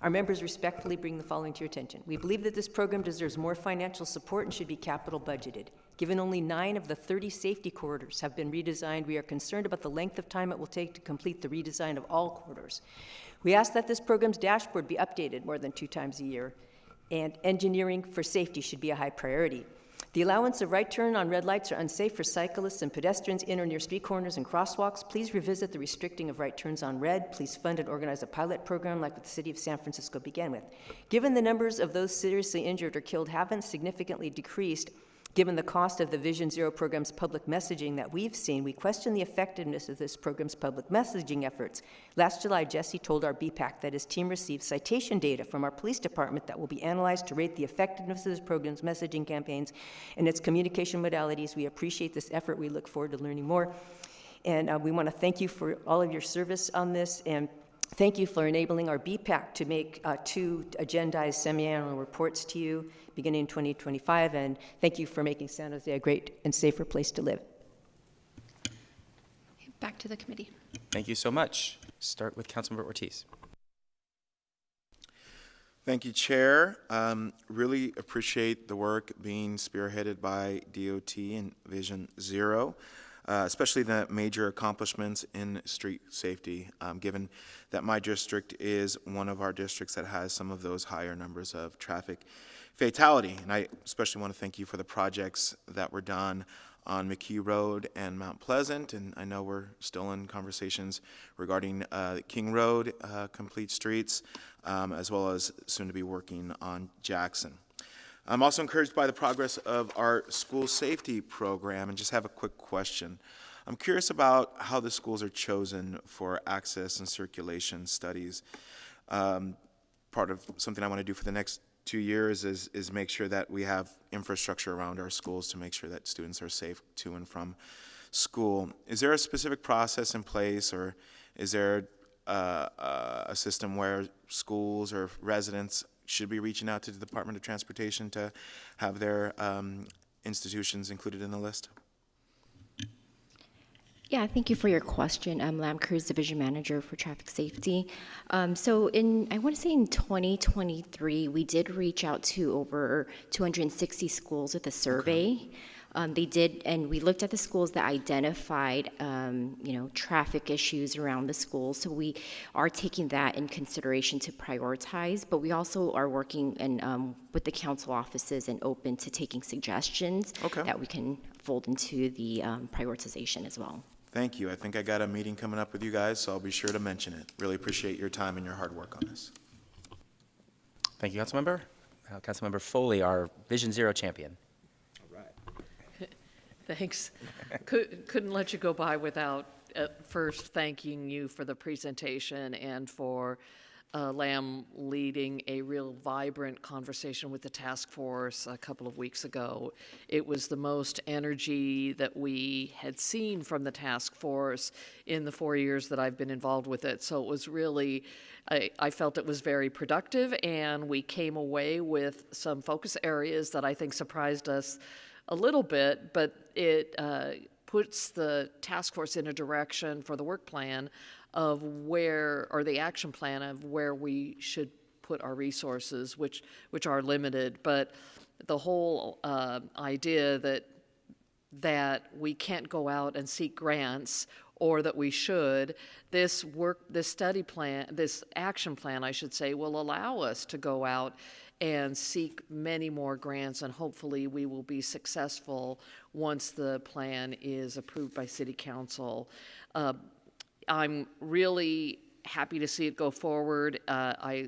Our members respectfully bring the following to your attention. We believe that this program deserves more financial support and should be capital budgeted. Given only 9 of the 30 safety corridors have been redesigned, we are concerned about the length of time it will take to complete the redesign of all corridors. We ask that this program's dashboard be updated more than 2 times a year, and engineering for safety should be a high priority. The allowance of right turn on red lights are unsafe for cyclists and pedestrians in or near street corners and crosswalks. Please revisit the restricting of right turns on red. Please fund and organize a pilot program like what the city of San Francisco began with. Given the numbers of those seriously injured or killed haven't significantly decreased, given the cost of the Vision Zero program's public messaging that we've seen, we question the effectiveness of this program's public messaging efforts. Last July, Jesse told our BPAC that his team received citation data from our police department that will be analyzed to rate the effectiveness of this program's messaging campaigns and its communication modalities. We appreciate this effort. We look forward to learning more. And we want to thank you for all of your service on this, and thank you for enabling our BPAC to make 2 agendized semi-annual reports to you beginning in 2025, and thank you for making San Jose a great and safer place to live. Back to the committee. Thank you so much. Start with Councilmember Ortiz. Thank you, Chair. Really appreciate the work being spearheaded by DOT and Vision Zero, especially the major accomplishments in street safety, given that my district is one of our districts that has some of those higher numbers of traffic fatality. And I especially want to thank you for the projects that were done on McKee Road and Mount Pleasant, and I know we're still in conversations regarding King Road, complete streets, as well as soon to be working on Jackson. I'm also encouraged by the progress of our school safety program, and just have a quick question. I'm curious about how the schools are chosen for access and circulation studies. Part of something I want to do for the next 2 years is make sure that we have infrastructure around our schools to make sure that students are safe to and from school. Is there a specific process in place, or is there a system where schools or residents should be reaching out to the Department of Transportation to have their institutions included in the list? Yeah, thank you for your question. I'm Lam Cruz, Division Manager for Traffic Safety. So I want to say in 2023, we did reach out to over 260 schools with a survey. They did, and we looked at the schools that identified, traffic issues around the schools. So we are taking that in consideration to prioritize, but we also are working with the council offices and open to taking suggestions that we can fold into the prioritization as well. Thank you. I think I got a meeting coming up with you guys, so I'll be sure to mention it. Really appreciate your time and your hard work on this. Thank you, Councilmember. Councilmember Foley, our Vision Zero champion. Thanks. Couldn't let you go by without first thanking you for the presentation and for Lam leading a real vibrant conversation with the task force a couple of weeks ago. It was the most energy that we had seen from the task force in the 4 years that I've been involved with it. So it was really, I felt it was very productive, and we came away with some focus areas that I think surprised us a little bit, but it puts the task force in a direction for the work plan of where, or the action plan of where we should put our resources, which are limited. But the whole idea that we can't go out and seek grants, or that we should, this study plan, this action plan, I should say, will allow us to go out and seek many more grants, and hopefully we will be successful once the plan is approved by City Council. I'm really happy to see it go forward. I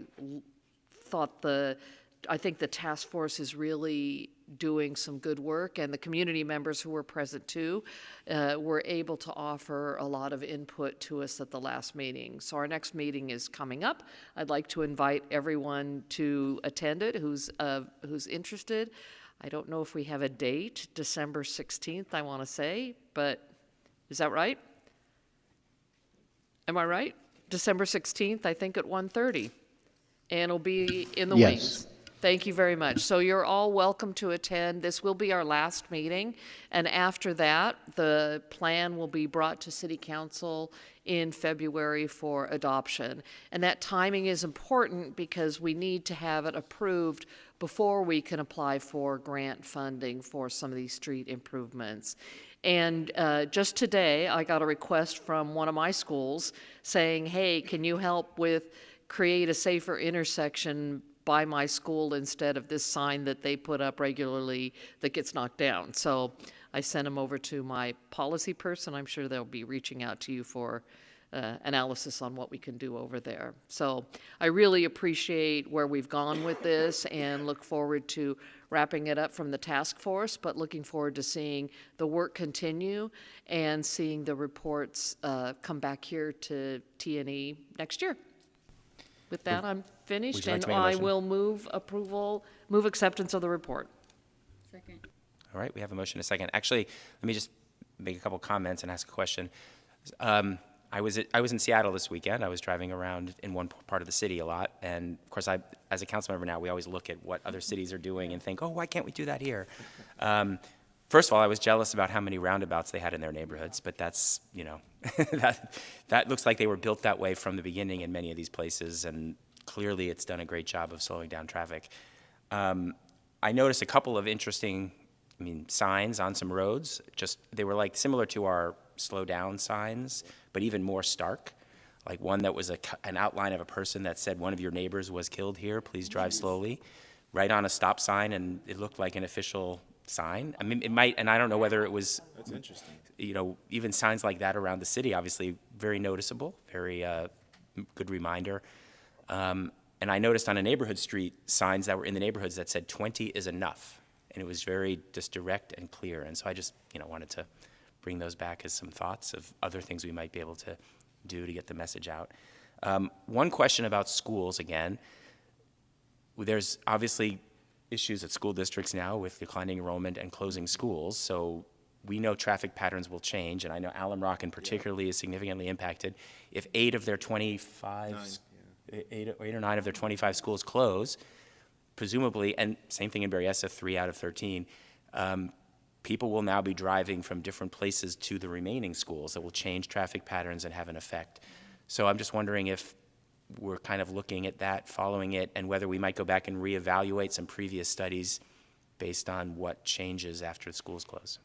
think the task force is really doing some good work, and the community members who were present too were able to offer a lot of input to us at the last meeting. So our next meeting is coming up. I'd like to invite everyone to attend it who's interested. I don't know if we have a date, December 16th, I want to say, but is that right? Am I right? December 16th, I think at 1:30, and it'll be in the wings. Thank you very much. So you're all welcome to attend. This will be our last meeting, and after that, the plan will be brought to City Council in February for adoption. And that timing is important because we need to have it approved before we can apply for grant funding for some of these street improvements. And just today, I got a request from one of my schools saying, hey, can you help with create a safer intersection by my school instead of this sign that they put up regularly that gets knocked down? So I sent them over to my policy person. I'm sure they'll be reaching out to you for analysis on what we can do over there. So I really appreciate where we've gone with this and look forward to wrapping it up from the task force, but looking forward to seeing the work continue and seeing the reports come back here to T&E next year. With that, I'm finished, like and to make a I motion? will move acceptance of the report. Second. All right, we have a motion and a second. Actually, let me just make a couple comments and ask a question. I was in Seattle this weekend. I was driving around in one part of the city a lot, and of course, as a council member now, we always look at what other cities are doing and think, oh, why can't we do that here? First of all, I was jealous about how many roundabouts they had in their neighborhoods, but that's, you know, that looks like they were built that way from the beginning in many of these places, and clearly it's done a great job of slowing down traffic. I noticed a couple of interesting, signs on some roads. They were like similar to our slow down signs, but even more stark. Like one that was an outline of a person that said, one of your neighbors was killed here, please drive slowly, right on a stop sign, and it looked like an official sign. It might, and I don't know whether it was. That's interesting. You know, even signs like that around the city, obviously very noticeable, very good reminder. And I noticed on a neighborhood street signs that were in the neighborhoods that said 20 is enough. And it was very just direct and clear. And so I just, wanted to bring those back as some thoughts of other things we might be able to do to get the message out. One question about schools, again. There's obviously issues at school districts now with declining enrollment and closing schools. So we know traffic patterns will change, and I know Alum Rock in particularly is significantly impacted. If 8 or 9 of their 25 schools close, presumably, and same thing in Berryessa, 3 out of 13, people will now be driving from different places to the remaining schools. That will change traffic patterns and have an effect. So I'm just wondering if we're kind of looking at that, following it, and whether we might go back and reevaluate some previous studies based on what changes after the schools close.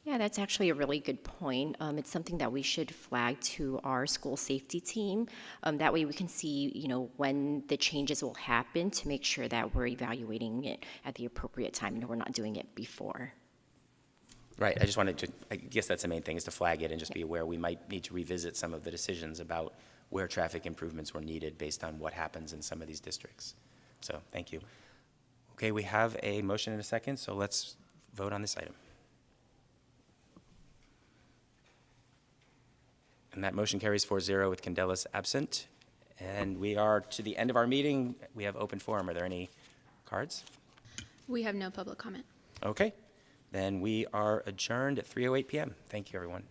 Yeah, that's actually a really good point. It's something that we should flag to our school safety team. That way we can see, when the changes will happen to make sure that we're evaluating it at the appropriate time and we're not doing it before. Right, I just wanted to, I guess that's the main thing, is to flag it and just be aware we might need to revisit some of the decisions about where traffic improvements were needed based on what happens in some of these districts. So, thank you. Okay, we have a motion and a second, so let's vote on this item. And that motion carries 4-0 with Candelas absent. And we are to the end of our meeting. We have open forum. Are there any cards? We have no public comment. Okay. Then we are adjourned at 3:08 p.m. Thank you, everyone.